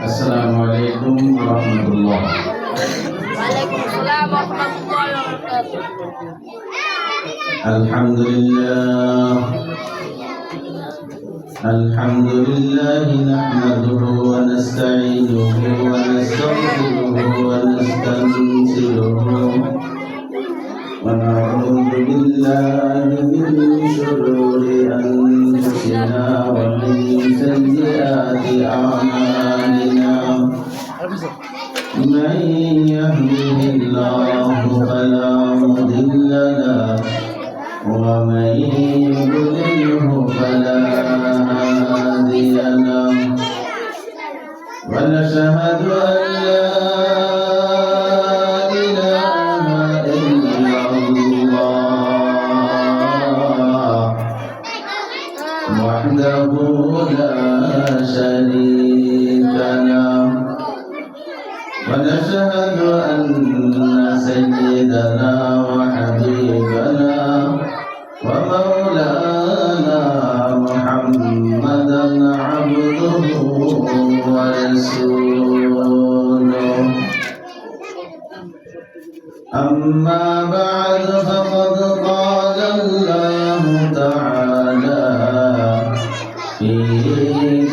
Assalamualaikum warahmatullahi wabarakatuh. Waalaikumsalam warahmatullahi wabarakatuh. Alhamdulillah nahmaduhu wa nasta'inuhu wa nastaghfiruhu wa nastansiruhu wa na'udzu billahi min shururi anfusina wa min sayyiati a'malina. Man yahdihillahu fala mudilla lahu wa man yudlilhu fala hadiya lahu. Wa nashhadu an la ilaha illallah wahdahu la sharika lahu. ونشهد أن سيدنا وحبيبنا ومولانا محمدا عبده ورسوله. أما بعد فقد قال الله تعالى في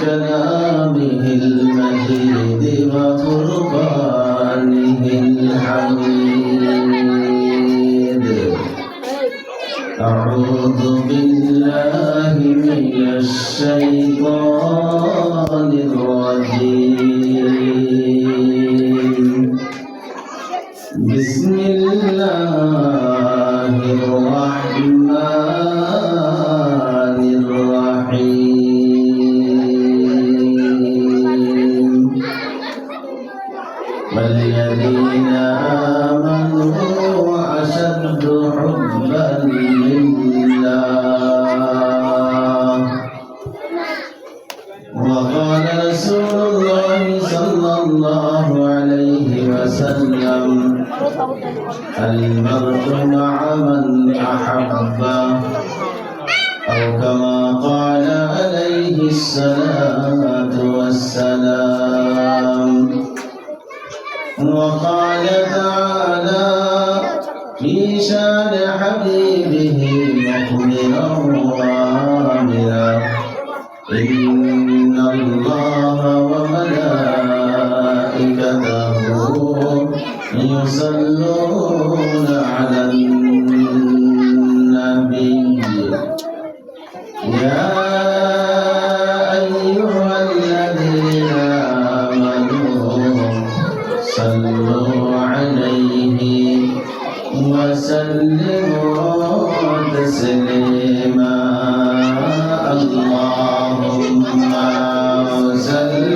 كلامه المجيد وفرقانه الحميد. أعوذ بالله من الشيطان الرجيم. بسم الله الرحمن الرحيم. والذين آمنوا أشد حبا لله. وقال رسول الله صلى الله عليه وسلم المرء مع من أحب أو كما قال عليه الصلاة والسلام. وقال تعالى في شان حبيبه مخبرا وآمرا إن الله وملائكته يصلون على النبي يا أيها الذين آمنوا صلوا عليه وسلموا تسليما. اللهم صل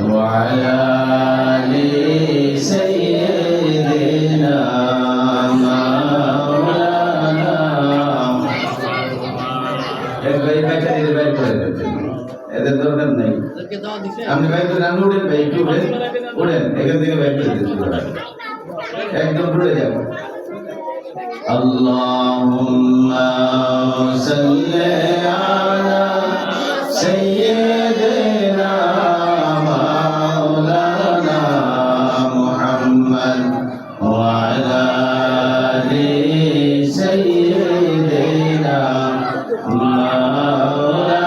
وعلى آل سيدنا مولانا. এদের দরকার নাই, আপনি ভাই তো run উঠেন, ভাই একটু উঠেন এখান থেকে ভাই একদম উঠে যাব। আল্লাহুম্মা সাল্লি আলা সাইয়্যিদিনা মাওলানা মুহাম্মদ ওয়া আলা আলি সাইয়্যিদিনা মাওলানা।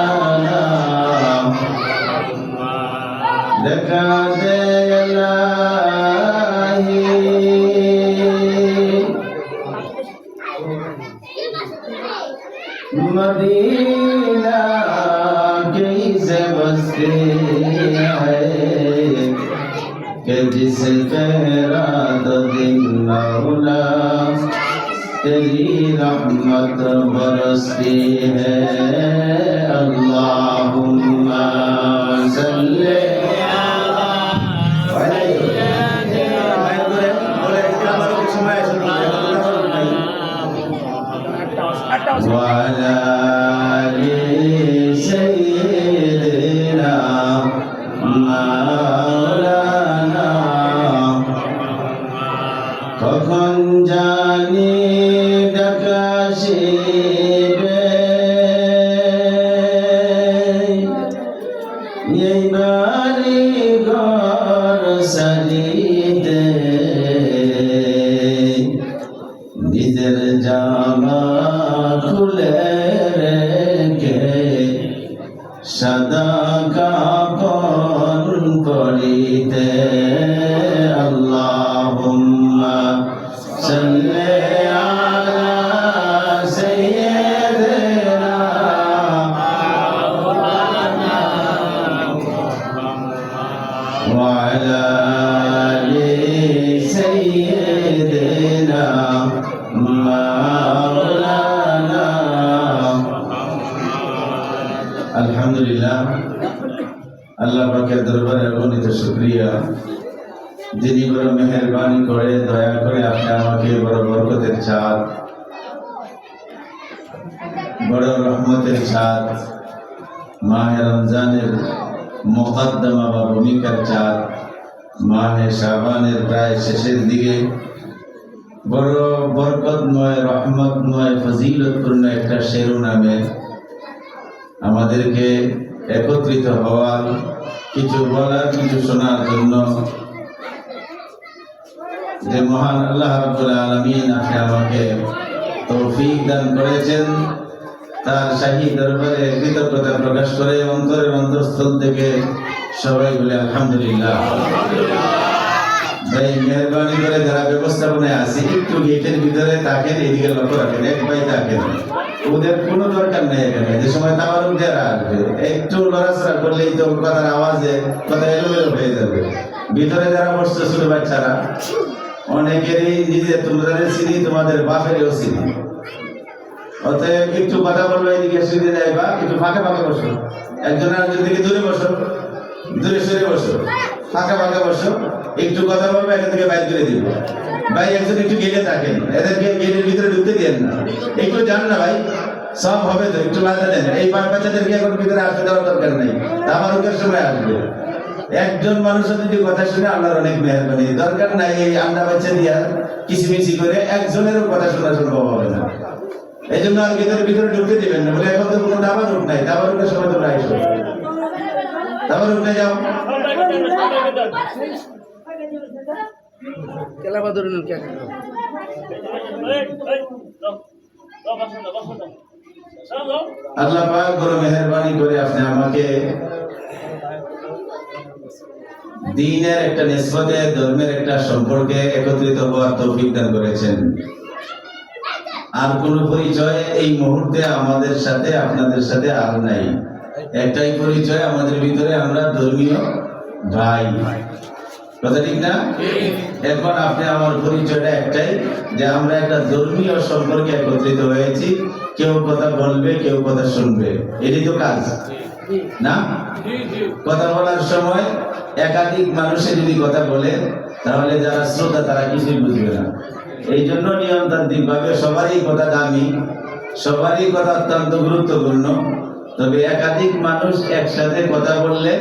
দেখা দে ইলাহি मदीना कैसे बसती है कि जिसके रात दिन मौला तेरी रहमत बरसती है। अल्लाहुम्मा सल्ली अला যখন জানি ডাকাশিবে এই বাড়ি ঘর সারিতে নিজের জামা খুলে রেখে সাদা কাপড় পরিতে আল্লাহুম্মা সাল্লি আলা সাইয়্যিদিনা ওয়া আলা আলি সাইয়্যিদিনা মাওলানা। আলহামদুলিল্লাহ, আল্লাহ পাকের দরবারে অগণিত শুকরিয়া, যিনি বড় মেহেরবানি করে দয়া করে আপনি আমাকে বড় বরকতের চাঁদ, বড় রহমতের চাঁদ, মাহে রমজানের মুকদ্দমা বা ভূমিকার চাঁদ, মাহে শাবানের প্রায় শেষের দিকে বড় বরকতময়, রহমতময়, ফজিলতপূর্ণ একটা শিরোনামে আমাদেরকে একত্রিত হওয়ার, কিছু বলার, কিছু শোনার জন্য যে মহান আল্লাহ রাব্বুল আলামিন আপনি আমাকে তৌফিক দান করেছেন, তার শাহী দরবারে কৃতজ্ঞতা প্রকাশ করে অন্তরের অন্তঃস্থল থেকে সবাই বলে আলহামদুলিল্লাহ। ভাই মেহরবানি করে যারা ব্যবস্থাপনায় আছে একটু গেটের ভিতরে তাকেন, এদিকে লক্ষ্য রাখেন, এক ভাই তাকেন, ওদের কোনো দরকার নেই এখানে। যে সময় তাবারুক দেওয়া আসবে একটু লড়াচড়া করলেই তো কথার আওয়াজে কথা এলোমেলো হয়ে যাবে। ভিতরে যারা বসছে ছোট বাচ্চারা, অনেকেরই নিজে তোমাদের চিনি, তোমাদের বাপেরও চিনি, অতএব একটু কথা বলবে, এদিকে শুনে যাইবা, একটু ফাঁকা ফাঁকা বসো, একজন আরেকজন দিকে দূরে বসো, দূরে সরে বসো, ফাঁকা ফাঁকা বসো, একটু কথা বলবে, এখান থেকে বাইর করে দিব। ভাই একজন একটু গেটে থাকেন, এদেরকে গেটের ভিতরে ঢুকতে দেন না, একটু যান না ভাই, সব হবে তো, একটু বাধা দেন। এই বাচ্চাদেরকে এখন ভিতরে আসতে দেওয়ার দরকার নেই, তাবারুকের সময় আসবে। একজন মানুষের যদি কথা শুনে আল্লাহর অনেক মেহরবানি, দরকার নাই এই আন্ডা বাচ্চা দিয়া কিসিমিসি করে একজনেরও কথা শোনা সম্ভব হবে না। এই জন্য আর ভিতরে ঢুকতে দিবেন না, বলে এখন তো কোনো তাবারুক নাই, তাবারুকের সময় তোমরা আইসো, তাবারুক নাই যাও। আল্লাহ পাক বড় মেহেরবানি করে আপনি আমাকে দ্বীনের একটা নিসবতে, ধর্মের একটা সম্পর্কে একত্রিত হওয়ার তৌফিক দান করেছেন। আর কোন পরিচয় এই মুহূর্তে আমাদের সাথে, আপনাদের সাথে আর নাই। একটাই পরিচয় আমাদের ভিতরে, আমরা ধর্মীয় ভাই, কথা ঠিক না? এখন আপনি আমার পরিচয়টা একটাই, যে আমরা একটা ধর্মীয় সম্পর্কে একত্রিত হয়েছি। কেউ কথা বলবে, কেউ কথা শুনবে, এটাই তো কাজ না? কথা বলার সময় একাধিক মানুষে যদি কথা বলে, তাহলে যারা শ্রোতা তারা কিছুই বুঝবে না। এই জন্য নিয়মতান্ত্রিক ভাবে সবারই কথা দামি, সবারই কথা অত্যন্ত গুরুত্বপূর্ণ। তবে একাধিক মানুষ একসাথে কথা বললে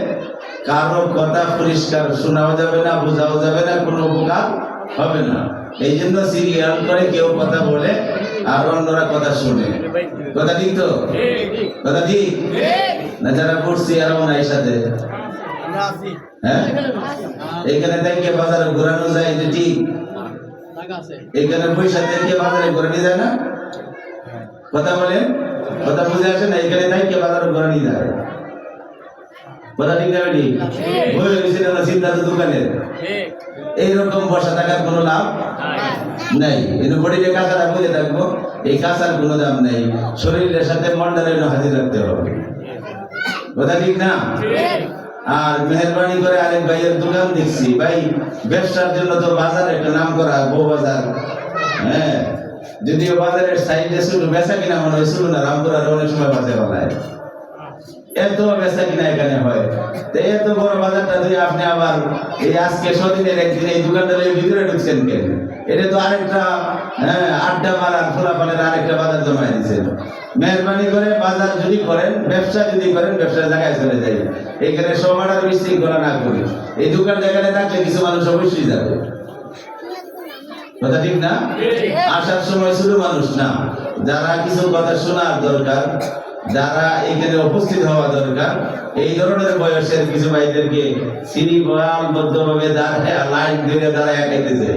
কারো কথা পরিষ্কার শোনাও যাবে না, বোঝাও যাবে না, কোনো উপকার হবে না। এই জন্য সিরিয়াল করে কেউ কথা বলে আর অন্যরা কথা শুনে। কথা ঠিক তো? কথা ঠিক না? যারা পড়ছি আর ওনার সাথে, হ্যাঁ, এখানে থেকে বাজারে ঘোরানো যায়, যে ঠিক এখানে পয়সা থেকে বাজারে ঘোরানো যায় না? কথা বলেন, কথা বুঝে আসে না? এখানে থেকে বাজারে ঘোরানো যায়, কথা ঠিক না? বেটি বই হয়েছে না চিন্তা তো দোকানের। এইরকম বসা থাকার কোনো লাভ নাই। কিন্তু বডিতে কাঁচাটা বুঝে থাকবো, এই কাঁচার কোনো দাম নেই। শরীরের সাথে মনটারে হাজির রাখতে হবে, কথা ঠিক না? আর মেহরবানি করে আরেক ভাইয়ের দোকান দেখছি, ভাই ব্যবসার জন্য তো বাজার একটা নাম করা, বউ বাজার। হ্যাঁ, যদিও বাজারের সাইডে শুধু বেচা কিনা মনে হয়, শুধু না, রামপুরার অনেক সময় বাজে বলায়, এত বেচা কিনা এখানে হয়। তো এত বড় বাজারটা যদি আপনি আবার এই আজকে সদিনের একদিন এই দোকানদারের ভিতরে ঢুকছেন কেন? এটা তো আরেকটা, হ্যাঁ, আড্ডা মারার ফলাফলের আরেকটা বাজার জমাই দিচ্ছেন। মেহরবানি করে বাজার যদি করেন, ব্যবসা যদি করেন, ব্যবসার জায়গায় চলে যাই, এখানে সবার বিশৃঙ্খলা না করি। এই দোকান যেখানে থাকলে কিছু মানুষ অবশ্যই যাবে। কথা ঠিক না? আসার সময় শুধু মানুষ না, যারা কিছু কথা শোনার দরকার, যারা এখানে উপস্থিত হওয়া দরকার, এই ধরনের বয়সের কিছু ভাইদেরকে শ্রেণীবদ্ধভাবে দাঁড়ায় লাইন ধরে দাঁড়ায় একাইতেছে।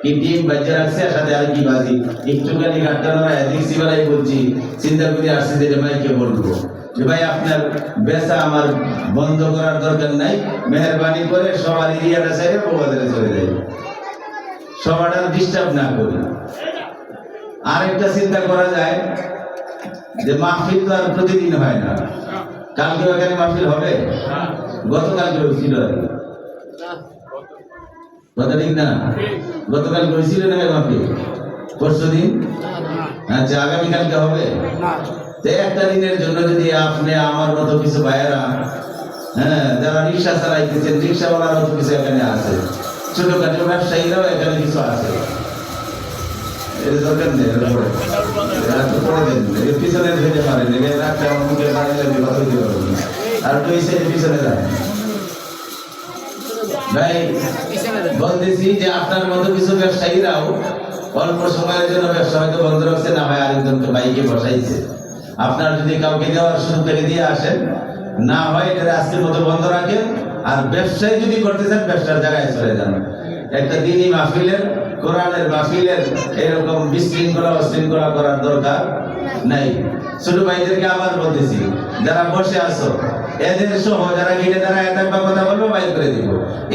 কি টিম বাজে রাখছে, সাথে আর কি বাজি একটুখানি কাটানো দেখছি বেলায় বলছি, চিন্তা করে আসছি যে ভাইকে বলবো যে ভাই আপনার বেচা আমার বন্ধ করার দরকার নাই, মেহরবানি করে সবার এরিয়াটা সাইডে প্রবাদে চলে যায়, সবার ডিস্টার্ব না করি। আরেকটা চিন্তা করা যায় যে মাহফিল তো আর প্রতিদিন হয় না, কালকে এখানে মাহফিল হবে, গতকালকে হয়েছিল আর কি। কথা ঠিক না? গতকাল হয়েছিল না মাহফিল? পরশু দিন? আচ্ছা, আগামীকালকে হবে? তো একটা দিনের জন্য যদি আপনি আমার মতো কিছু ভাইয়েরা, হ্যাঁ, যারা রিক্সা চালাইতেছেন, রিক্সাওয়ালারও তো কিছু এখানে আছে, ছোটখাটো ব্যবসায়ীরাও এখানে কিছু আছে, এর দরকার নেই, পিছনে ধরে পারেন, রাখতে আমার মুখে পানি লাগবে, কথা দিতে পারবেন আর তো এই সাইডে পিছনে যায় ভাই। বলতেছি যে আপনার মতো কিছু ব্যবসায়ীরাও অল্প সময়ের জন্য ব্যবসা হয়তো বন্ধ রাখছে, না হয় আরেকজনকে বাইকে বসাইছে, আপনার যদি কাউকে দেওয়ার সুযোগ থেকে দিয়ে আসেন, না হয় এটা আজকের মতো বন্ধ রাখেন, আর ব্যবসায় যদি করতে চান ব্যবসার জায়গায় চলে যান। একটা দিনই মাহফিলের, কোরআনের মাহফিলের এরকম বিশৃঙ্খলা অশৃঙ্খলা করার দরকার নাই। ছোট ভাইদেরকে আবার বলতেছি, যারা বসে আছো এদের সহ যারা গেটে যারা একটা কথা বলবো বাইর করে দিব,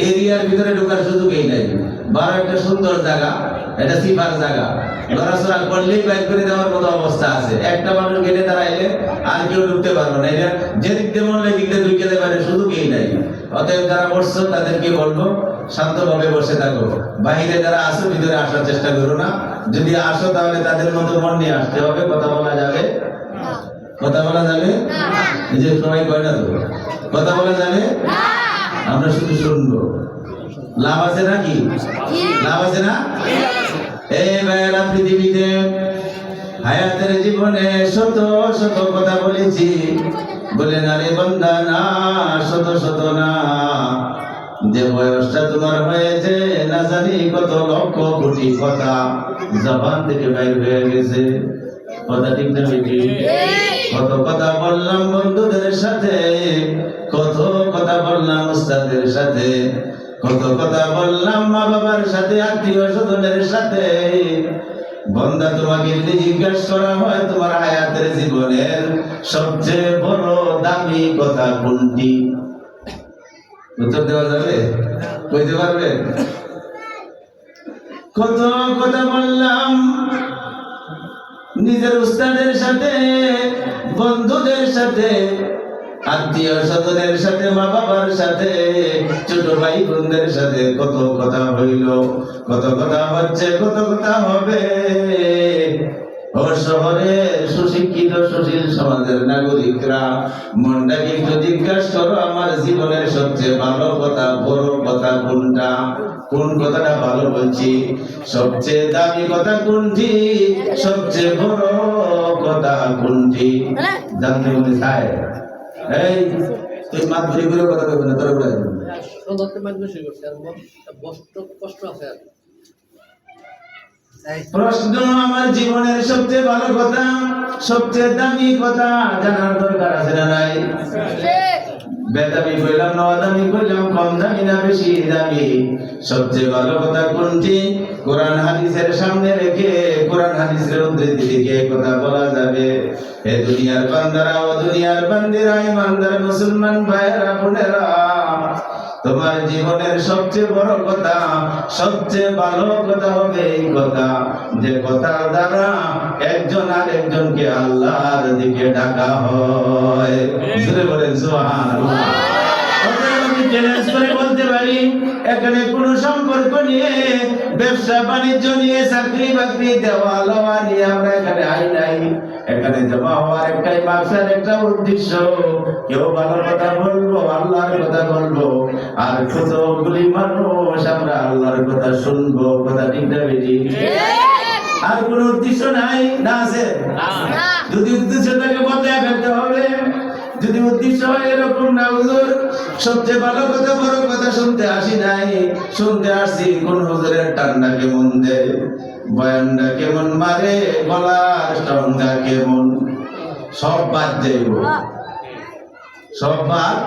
এরিয়ার ভিতরে ঢোকার সুযোগই নাই। 12 একটা সুন্দর জায়গা, এটা সিফার জায়গা, লড়াচড়া করলেই বাইর করে দেওয়ার মতো অবস্থা আছে। একটা মানুষ গেটে দাঁড়াইলে আর কেউ ঢুকতে পারবো না, এটা যেদিক দিয়ে মনে দিক দিয়ে ঢুকে যেতে পারে, সুযোগই নাই। অতএব যারা বসছো তাদেরকে বলবো শান্তভাবে বসে থাকো, বাহিরে যারা আসো ভিতরে আসার চেষ্টা করো না, যদি আসো তাহলে তাদের মতো মন নিয়ে আসতে হবে। কথা বলা যাবে? কথা বলা যাবে? এই যে সবাই কয় না তো, কথা বলা যাবে? আমরা শুধু শুনবো, লাভ আছে নাকি? লাভ আছে না? এই ভাইয়েরা, পৃথিবীতে হায়াতের জীবনে শত শত কথা বলেছি, বলে না রে বান্দা না, শত শত না, যে বয়সটা তোমার হয়েছে না জানি কত লক্ষ কোটি কথা জবান থেকে বাইর হয়ে গেছে। কথা ঠিক না বেটি? কত কথা বললাম বন্ধুদের সাথে, কত কথা বললাম উস্তাদের সাথে, কত কথা বললাম মা বাবার সাথে, আত্মীয় স্বজনের সাথে। বন্দা, তোমাকে যদি জিজ্ঞাসা করা হয় তোমার হায়াতের জীবনের সবচেয়ে বড় দামি কথা কোনটি, উত্তর দেওয়া যাবে? কইতে পারবে? কত কথা বললাম নিজের উস্তাদের সাথে, বন্ধুদের সাথে, আত্মীয় স্বজনের সাথে, মা বাবার সাথে, ছোট ভাই বোনদের সাথে কত কথা হইল, কত কথা হচ্ছে, কত কথা হবে। ও শহরের সুশিক্ষিত সুশীল সমাজের নাগরিকরা, মনটাকে একটু জিজ্ঞাসা করো, আমার জীবনের সবচেয়ে ভালো কথা, বড় কথা কোনটা? কোন কথাটা ভালো বলছি? সবচেয়ে দামি কথা কোনটি? সবচেয়ে বড় কথা কোনটি? জানতে মনে চায়? এই তুই মাত ধরে করে কথা বলবি না, তোর বলে কষ্ট আছে। প্রশ্ন, আমার জীবনের সবচেয়ে ভালো কথা, সবচেয়ে দামি কথা জানার দরকার আছে না নাই? বেদামি কইলাম না দামি কইলাম, কম দামি না বেশি দামি? সবচেয়ে ভালো কথা কোনটি? কোরআন হাদিসের সামনে রেখে, কোরআন হাদিসের উদ্ধৃতি থেকে কথা বলা যাবে। হে দুনিয়ার বান্দারা ও দুনিয়ার বান্দিরা, ইমানদার মুসলমান ভাইয়েরা বোনেরা, তোমার জীবনের সবচেয়ে বড় কথা, সবচেয়ে ভালো কথা হবে এই কথা, যে কথার দ্বারা একজন আর একজনকে আল্লাহর দিকে ডাকা হয়। জোরে বলেন সুবহানাল্লাহ। আমি চ্যালেঞ্জ করে বলতে পারি, এখানে কোনো সম্পর্ক নিয়ে, ব্যবসা বাণিজ্য নিয়ে, চাকরি বাকরি দেওয়া লওয়া নিয়ে আমরা এখানে আই নাই। এখানে জমা হওয়ার একটাই মাকসাদ, একটা উদ্দেশ্য, কেউ ভালো কথা বলবো, আল্লাহর কথা বলবো, আর কতগুলি মানুষ আমরা আল্লাহর কথা শুনবো। কথা ঠিক না বেটি? আর কোনো উদ্দেশ্য নাই? না আছে? যদি উদ্দেশ্য থাকে বদলে ফেলতে হবে। যদি উদ্দেশ্য হয় এরকম না হুজুর, সবচেয়ে ভালো কথা বড় কথা শুনতে আসি নাই, শুনতে আসছি কোন হুজুরের ঠান্ডা কেমন দেয়, বয়ানটা কেমন মারে, গলার টনটা কেমন, সব বাদ যাইব, সব বাদ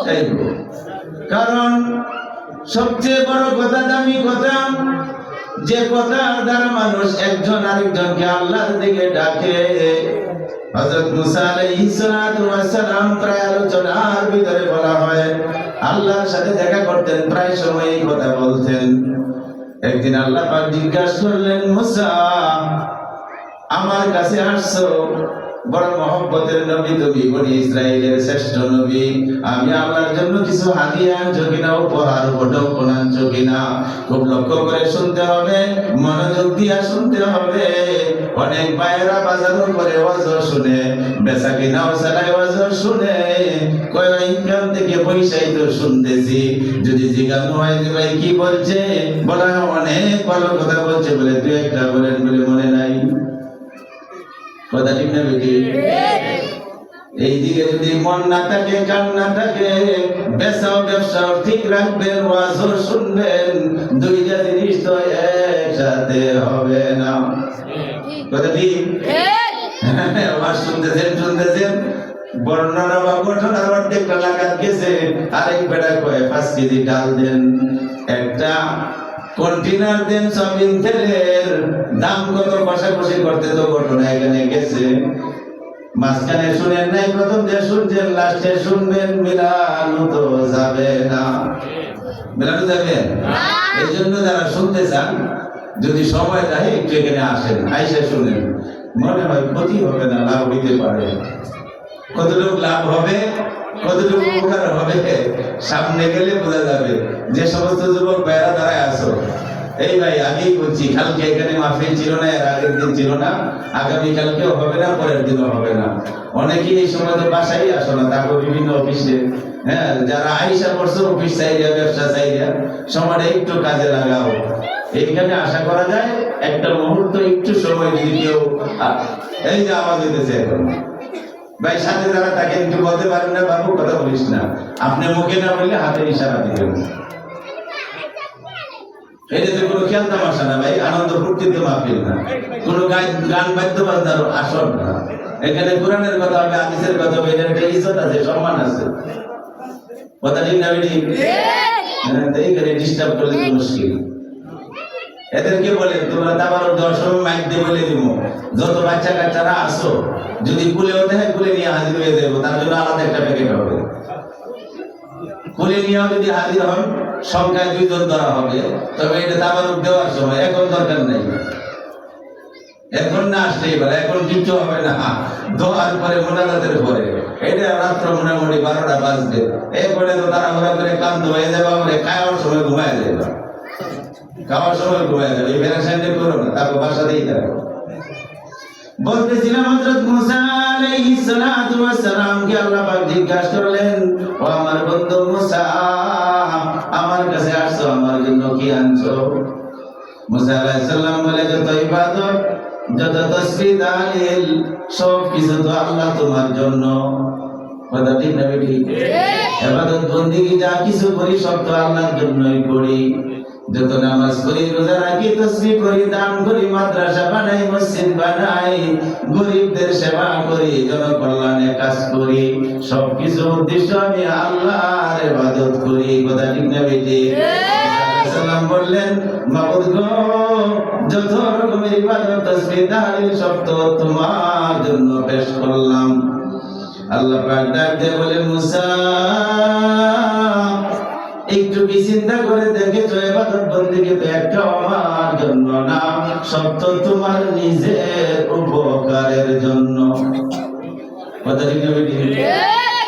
যাইব। কারণ সবচেয়ে বড় কথা, দামি কথা, যে কথা দ্বারা মানুষ একজন আরেকজনকে আল্লাহর দিকে ডাকে। হযরত মুসা আলাইহিস সালাতু ওয়াস সালাম প্রায় আলোচনার ভিতরে বলা হয় আল্লাহর সাথে দেখা করতেন, প্রায় সময় এই কথা বলতেন। একদিন আল্লাহ পাক জিজ্ঞাসা করলেন, মুসা আমার কাছে আসছো, বড় মহব্বতের নবী তুমি, বনি ইসরাইলের শ্রেষ্ঠ নবী, আমি আল্লাহর জন্য কিছু হাদিয়া আনছো কিনা, উপহার উপঢৌকন আনছো কিনা, খুব লক্ষ্য করে শুনতে হবে, মনোযোগ দিয়া শুনতে হবে। অনেক ভাইয়েরা বাজারও করে ওয়াজও শুনে, বেচা কিনাও চালায় ওয়াজও শুনে, কয় ইনকাম থেকে পয়সাই তো শুনতেছি। যদি জিজ্ঞাসা হয় যে ভাই কি বলছে, বলা অনেক ভালো কথা বলছে, বলে তুই একটা বলেন, বলে মনে নাই। কথা ঠিক না বেটি? এইদিকে যদি মন না থাকে, কান না থাকে, বেচাও ব্যবসাও ঠিক রাখবেন, ওয়াজও শুনবেন, দুইটা জিনিস তো একসাথে হবে না। কথা ঠিক? ওয়াজ শুনতেছেন, বর্ণনা বা ঘটনার অর্ধেকটা লাগাত গেছে, আরেক বেটা কয় 5 কেজি ডাল দেন, একটা কন্টেনার দেন সয়াবিন তেলের, দাম কত কষাকষি করতে তো ঘটনা এখানে গেছে। মাঝখানে শুনেন নাই, প্রথম যে শুনছেন লাস্টে শুনবেন, মিলানো তো যাবে না, মিলানো যাবে। এই জন্য যারা শুনতে চান, যদি সময় থাকে একটু এখানে আসেন, আইসা শুনেন, মনে হয় ক্ষতি হবে না, লাভ হইতে পারে। কতটুকু লাভ হবে, কতটুকু উপকার হবে, সামনে গেলে বোঝা যাবে। যে সমস্ত যুবক ভাইরা দাঁড়ায় আসো, এই ভাই আগেই বলছি, কালকে এখানে মাহফিল ছিল না, এর আগের দিন ছিল না, আগামী কালকেও হবে না, পরের দিনও হবে না। অনেকেই এই সময় তো বাসায় আসো না, তারপর বিভিন্ন অফিসে, হ্যাঁ, যারা আইসা পড়ছো অফিস চাইরা, ব্যবসা চাইরা, সময়টা একটু কাজে লাগাও। এইখানে আশা করা যায় একটা মুহূর্ত, একটু সময় যদি কেউ, এই যে আওয়াজ হইতেছে এখন, ভাই সাথে যারা তাকে একটু বলতে পারেন না, বাবু কথা বলিস না, আপনি মুখে না বললে হাতের ইশারা দিবেন। এটাতে কোনো খেয়াল তামাশা না ভাই, আনন্দ ফুর্তিতে মাহফিল না, কোনো গান বাদ্য বাজনার আসর না। এখানে কোরআনের কথা হবে, হাদিসের কথা হবে, এটার একটা ইজ্জত আছে, সম্মান আছে। কথা ঠিক না বেটি? এইখানে ডিস্টার্ব করলে তো মুশকিল। এদেরকে বলে তোমরা তাবারক দেওয়ার সময় মাইক দিয়ে বলে দিব, যত বাচ্চা কাচ্চারা আসো, যদি কুলেও দেখে কুলে নিয়ে হাজির হয়ে যাবো, তার জন্য আলাদা একটা প্যাকেট হবে। কুলে নিয়েও যদি হাজির হন, সংখ্যায় 2 জন ধরা হবে, তবে এটা তাবারক দেওয়ার সময়, এখন দরকার নেই, এখন না আসলেই বলে, এখন কিছু হবে না, দোয়ার পরে মোনাজাতের পরে, এটা রাত্র মোটামুটি 12টা বাজবে, এরপরে তো তাড়াহুড়া করে ক্লান্ত হয়ে যাবে, বলে খাওয়ার সময় ঘুমায় যাবে, খাওয়ার সময় ঘুমায় যাবে, এই ফেরাসাইন্ডে করো না, তারপর বাসাতেই থাকো। বলতেছিলাম হযরত মুসা আলাইহিস সালাতু ওয়াস সালাম কে আল্লাহ পাক জিজ্ঞাসা করলেন, ও আমার বন্ধু মুসা, আমার কাছে আসছো, আমার জন্য কি আনছো? মুসা আলাইহিস সালাম বলে, যত ইবাদত, যত তাসবিহ তাহলিল, সব কিছু তো আল্লাহ তোমার জন্য। কথা ঠিক না বেটি? ইবাদত বন্দেগী যা কিছু করি সব তো আল্লাহর জন্যই করি। যত নামাজ পড়ি, রোজা রাখি, তাসবিহ করি, দান করি, মাদ্রাসা বানাই, মসজিদ বানাই, গরিবদের সেবা করি, জনকল্যাণে কাজ করি, সবকিছু উদ্দেশ্য আমি আল্লাহর ইবাদত করি। কথা ঠিক না বেটি? সালাম বললেন, মাবুদ গো, যত রকমের ইবাদত, তাসবিহ তাহলিল সব তো তোমার জন্য পেশ করলাম। আল্লাহ পাক ডাক দিয়ে বলেন, মুসা, একটু কি চিন্তা করে দেখেছো, ইবাদত বন্দেগী তো একটা আমার জন্য না, সব তো তোমার নিজের উপকারের জন্য। কথা ঠিক না বেটি?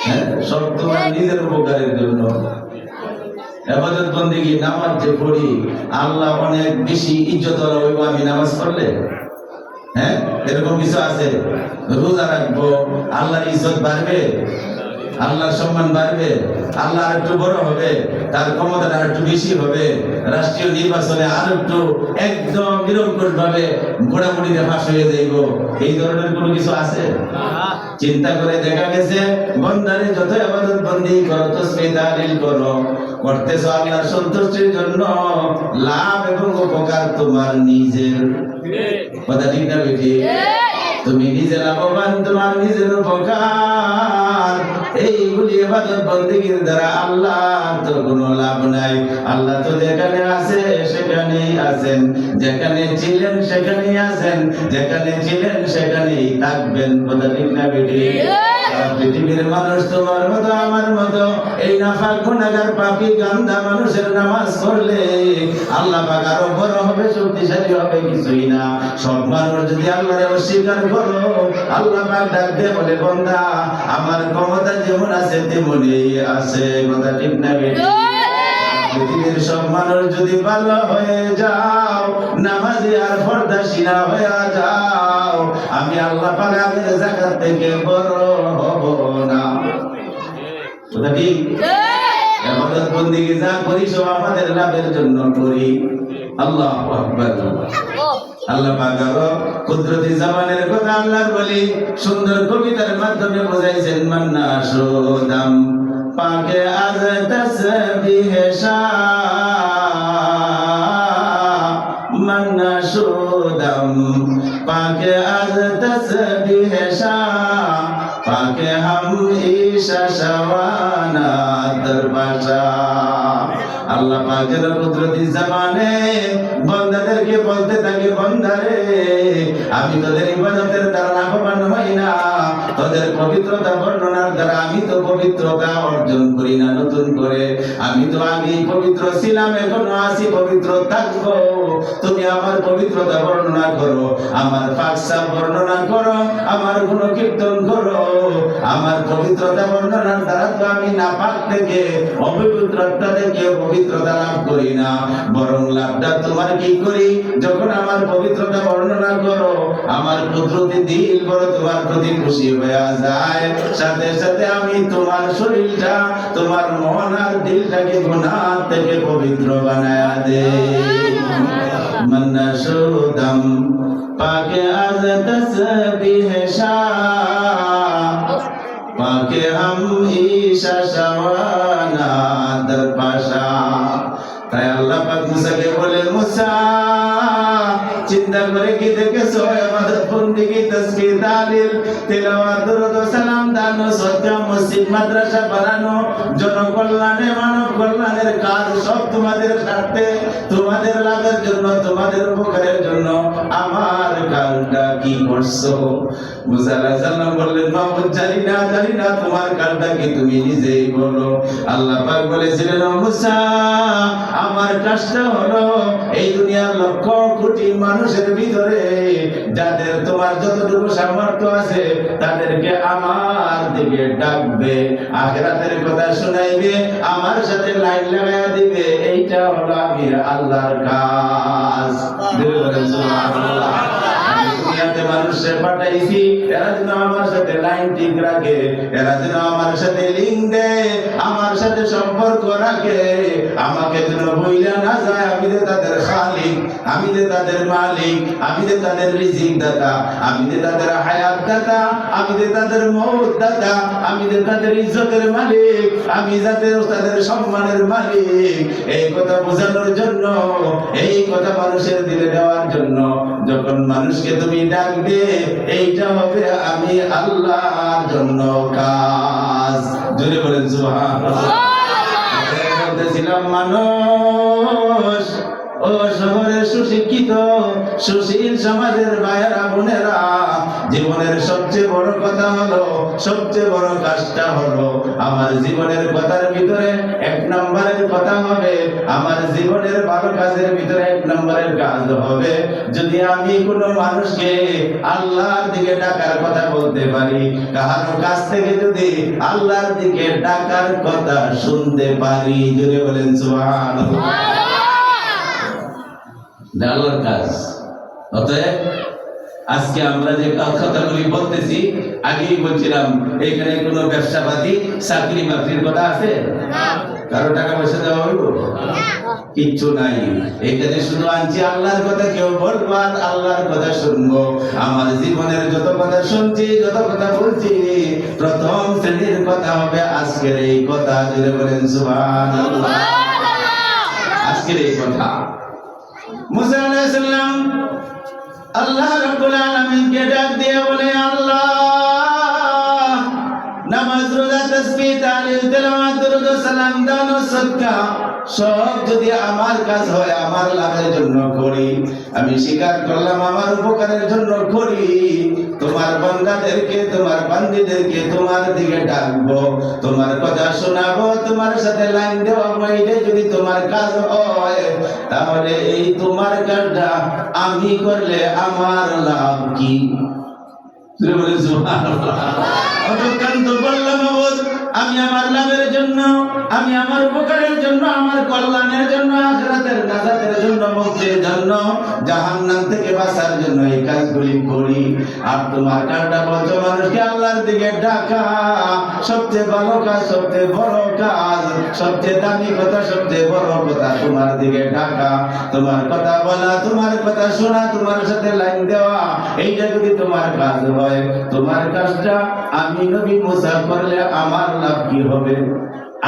হ্যাঁ, সব তোমার নিজের উপকারের জন্য। ইবাদত বন্দেগী, নামাজ যে পড়ি, আল্লাহ অনেক বেশি ইজ্জত হইব আমি নামাজ পড়লে। হ্যাঁ, এরকম কিছু আছে? রোজা রাখবো, আল্লাহর ইজ্জত বাড়বে, আল্লাহর সম্মান বাড়বে, আল্লাহ আর একটু বড় হবে, তার ক্ষমতাটা আর একটু বেশি হবে, রাষ্ট্রীয় নির্বাচনে আর একটু একদম নিরঙ্কুশ ভাবে মোটামুটিতে ফাঁস হয়ে যাইব, এই ধরনের কোনো কিছু আছে? চিন্তা করে দেখা গেছে বন্দারে যত ইবাদত বন্দি করো, তাসবিহ তাহলিল করো, করতেছো আল্লাহর সন্তুষ্টির জন্য, লাভ এবং উপকার তোমার নিজের। কথা ঠিক না বেঠিক? তুমি নিজে লাভবান, তোমার নিজের উপকার। এইগুলি ইবাদত বন্দেগীর দ্বারা আল্লাহর তো কোনো লাভ নাই। আল্লাহ তো যেখানে আছে সেখানেই আছেন, যেখানে ছিলেন সেখানেই আছেন, যেখানে ছিলেন সেখানেই থাকবেন। কথা ঠিক না বেঠিক? পৃথিবীর মানুষ তোমার মতো আমার মতো এই নাফাক গুনাহগার পাপী গান্দা মানুষের নামাজ পড়লে আল্লাহ পাক আরো বড় হবে, শক্তিশালী হবে, কিছুই না। সব মানুষ যদি আল্লাহরে অস্বীকার করো, আল্লাহ পাক ডাক দিয়ে বলে, বান্দা আমার ক্ষমতা যেমন আছে তেমনই আছে। কথা ঠিক না বেঠিক? পৃথিবীর সব মানুষ যদি ভালো হয়ে যাও, নামাজি আর পর্দাশীনা হয়ে যাও, আমি আল্লাহ পাক আগের জায়গা থেকে বড় হব না। কথা ঠিক? ইবাদত বন্দেগী যা করি সব আমাদের লাভের জন্য করি। আল্লাহু আকবার। আল্লাহ পাক আরো কুদরতি জবানের কথা আল্লাহর বলি সুন্দর কবিতার মাধ্যমে বোঝাইছেন। মান্না সুদাম পাকে আজ তসবিহ শাহ, মান্না সুদাম পাকে আজ তসবিহ শাহ, পাকে হাম ঈশা শাওয়ানা দরবাশা। আল্লাহ পাকের কুদরতি জবানে বান্দাদেরকে বলতে থাকে, বান্দারে আমি তোদের ইবাদতের দ্বারা লাভবান হই না, তোদের পবিত্রতা বর্ণনার দ্বারা আমি তো পবিত্রতা অর্জন করি না নতুন করে। আমি তো আগেই পবিত্র ছিলাম, এখনো আছি, পবিত্র থাকবো। তুমি আমার পবিত্রতা বর্ণনা করো, আমার পাকসাপ বর্ণনা করো, আমার গুণকীর্তন করো। আমার পবিত্রতা বর্ণনার দ্বারা তো আমি নাপাক থেকে, অপবিত্রতা থেকে পবিত্রতা লাভ করি না, বরং লাভটা তোমার কি করি, যখন আমার পবিত্রতা বর্ণনা করো, আমার কুদরতি দিল বড় তোমার প্রতি খুশি হয়ে যায়। সাথে সাথে আমি তোমার শরীরটা, তোমার মন আর দিলটাকে গুনাহ থেকে পবিত্র বানায়া দেই। মান্না সুদাম পাকে আজ তসবিহ শাহ, পাকে হাম ঈশা শাওয়ানা দরবাশা। তাই আল্লাহ পাক মুসাকে বলে, মুসা চিন্তা করে কি দেখেছো? ইবাদত বন্দেগী, তাসবিহ তাহলিল, তিলাওয়াত, দুরূদ ও সালাম দানো, সদকা, মসজিদ, মাদ্রাসা বানানো, জনকল্যাণে মানব কল্যাণের কাজ সব তোমাদের স্বার্থে, তোমাদের লাভের জন্য, তোমাদের উপকারের জন্য আমার কাজটা কি করছো? মুসা আলাইহিস সালাম বললেন, মাহবুব জানি না তোমার কাজটা কি, তুমি নিজেই বলো। আল্লাহ পাক বলেছিলেন, ও মুসা আমার কাজটা হলো এই দুনিয়ার লক্ষ কোটি মানুষের ভিতরে যাদের তোমার যতটুকু সামর্থ্য আছে তাদেরকে আমার দিকে ডাকবে, আখিরাতের কথা শোনাইবে, আমার সাথে লাইন লাগায়া দিবে। এইটা হলো আমি আল্লাহর কাজ। সুবহানাল্লাহ। দুনিয়াতে মানুষের পাঠাইছি এরা যেন আমার সাথে লাইন ঠিক রাখে, এরা যেন আমার সাথে লিঙ্ক দেয়, আমার সাথে সম্পর্ক রাখে, আমাকে যেন ভুইলা না যায়। আমি যে তাদের খালিক, আমি যে তাদের মালিক, আমি যে তাদের রিজিক দাতা, আমি যে তাদের হায়াত দাতা, আমি যে তাদের মৌত দাতা, আমি যে তাদের ইজ্জতের মালিক, আমি যাতে তাদের সম্মানের মালিক। এই কথা বোঝানোর জন্য, এই কথা মানুষের দিলে দেওয়ার জন্য যখন মানুষকে তুমি ডাকবে, এইটা হবে আমি আল্লাহর জন্য কাজ। জোরে বলেন সুবহানাল্লাহ। বলতেছিলাম মানুষ ও শহরের সুশিক্ষিত সুশীল সমাজের ভাইয়েরা বোনেরা, জীবনের সবচেয়ে বড় কথা হলো, সবচেয়ে বড় কাজটা হলো, আমার জীবনের কথার ভিতরে এক নম্বরের কথা হবে, আমার জীবনের ভালো কাজের ভিতরে এক নম্বরের কাজ হবে যদি আমি কোনো মানুষকে আল্লাহর দিকে ডাকার কথা বলতে পারি, কারো কাছ থেকে যদি আল্লাহর দিকে ডাকার কথা শুনতে পারি। জোরে বলেন সুবহানাল্লাহ। আল্লাহর কাজ। অতএব আজকে আমরা যে কথাগুলি বলতেছি, আগেই বলছিলাম এখানে কোনো ব্যবসাপাতি চাকরি বাকরির কথা আছে? কারো টাকা পয়সা দেওয়া হইব? কিচ্ছু নাই। এখানে শুধু আনছি আল্লাহর কথা, কেউ বলবো আর আল্লাহর কথা শুনবো। আমার জীবনের যত কথা শুনছি, যত কথা বলছি, প্রথম শ্রেণীর কথা হবে আজকের এই কথা। জুড়ে বলেন সুবহানাল্লাহ। আজকের এই কথা মুসা আলাইহিস সালাম আল্লাহ রাব্বুল আলামিনকে ডাক দিয়ে বলে, আল্লাহ, নামাজ, রোজা, তাসবিহ, তাহলিল, তেলাওয়াত, দরুদ ও সালাম, দান ও সাদকা সব যদি আমার কাজ হয়, আমার লাভের জন্য করি, আমি স্বীকার করলাম আমার উপকারের জন্য করি, তোমার বান্দাদেরকে, তোমার বান্দীদেরকে তোমার দিকে ডাকবো, তোমার কথা শোনাবো, তোমার সাথে লাইন দেওয়াবো, এটা যদি তোমার কাজ হয়, তাহলে এই তোমার কাজটা আমি করলে আমার লাভ কি? আমি আমার লাভের জন্য, আমি আমার উপকারের জন্য, আমার কল্যাণের জন্য, আখিরাতের নাজাতের জন্য, মুক্তির জন্য, জাহান্নাম থেকে বাঁচার জন্য এই কাজগুলি করি। আর তোমার কাজটা বলছো মানুষকে আল্লাহর দিকে ডাকা, সবচেয়ে ভালো কাজ, সবচেয়ে বড় কাজ, সবচেয়ে দামি কথা, সবচেয়ে বড় কথা তোমার দিকে ডাকা, তোমার কথা বলা, তোমার কথা শোনা, তোমার সাথে লাইন দেওয়া, এইটা যদি তোমার কাজ হয়, তোমার কাজটা আমি নবী মুসা করলে আমার লাভ কি হবে?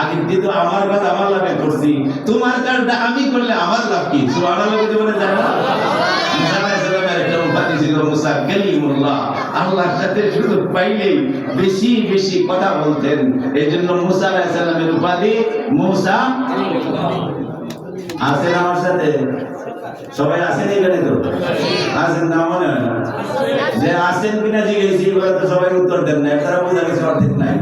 আগে তো আমার কাজ আমার লাভে করছি, তোমার কাজটা আমি করলে আমার লাভ কি? সুবহানাল্লাহ বলতে বলে যায় না? মুসা আলাইহিস সালামের একটা উপাধি ছিল মুসা কালিমুল্লাহ। আল্লাহর সাথে সুযোগ পাইলেই বেশি বেশি কথা বলতেন। এইজন্য মুসা আলাইহিস সালামের উপাধি মুসা। আছেন আমার সাথে? সবাই আছেন এখানে? তো আছেন না? মনে হয় না যে আছেন কিনা জিজ্ঞেসি করে তো সবাই উত্তর দেন না। তারা বোঝা গেছে অর্ধেক নাই।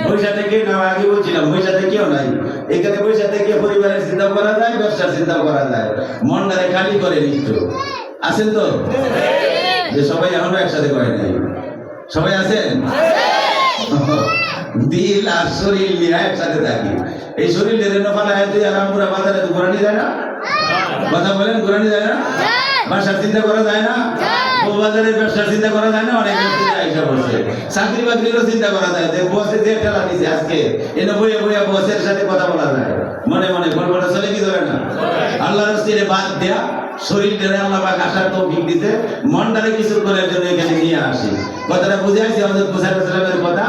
পয়সা থেকে না, আগে বলছিলাম পয়সা থেকেও নাই। এখানে পয়সা থেকে পরিবারের চিন্তা করা যায়, ব্যবসার চিন্তা করা যায়, মনটারে খালি করে নিত। আছেন তো? যে সবাই এখনো একসাথে করে নাই। সবাই আছেন? দিল আর শরীর নিয়ে একসাথে থাকি। এই শরীর আরামপুরা বাজারে ঘোরানি যায় না? কথা বলেন, ঘোরানি যায় না? বাসার চিন্তা করা যায় না? বাজারের ব্যবসার চিন্তা করা যায় না? অনেক চাকরি বাকরিরও চিন্তা করা যায়। যে বসে যে ঠেলা দিছে আজকে এনে বইয়ে বইয়ে বসের সাথে কথা বলা যায়, মনে মনে গল্পটা চলে কি চলে না? আল্লাহর রাস্তায় বাদ দেয়া শরীরটারে আল্লাহ পাক আসার তৌফিক দিতে, মনটারে কিছু করার জন্য এখানে নিয়ে আসি। কথাটা বুঝে আসছি আমাদের মুসা আলাইহিস সালামের কথা?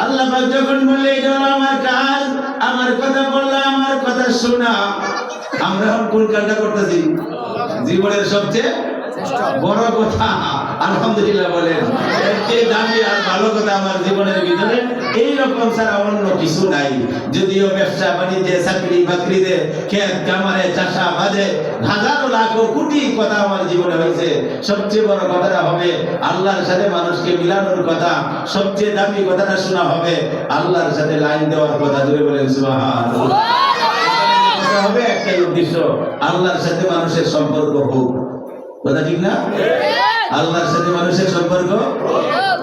আল্লাহ পাক যখন বললে এটা হলো আমার কাজ, আমার কথা বললা, আমার কথা শোনা, আমরা এখন কোন কাজটা করতেছি? জীবনের সবচেয়ে বড় কথা আলহামদুলিল্লাহ বলেন, এর দামি আর ভালো কথা আমার জীবনের ভিতরে এইরকম ছাড়া অন্য কিছু নাই। যদিও ব্যবসা বাণিজ্যে, চাকরি বাকরিতে, ক্ষেত খামারে, চাষাবাদে হাজারো লাখো কোটি কথা আমার জীবনে হয়েছে, সবচেয়ে বড় কথাটা হবে আল্লাহর সাথে মানুষকে মিলানোর কথা। সবচেয়ে দামি কথাটা শোনা হবে আল্লাহর সাথে লাইন দেওয়ার কথা। জোরে বলেন সুবহানাল্লাহ। হবে একটাই উদ্দেশ্য, আল্লাহর সাথে মানুষের সম্পর্ক হোক। কথা ঠিক না? আল্লাহর সাথে মানুষের সম্পর্ক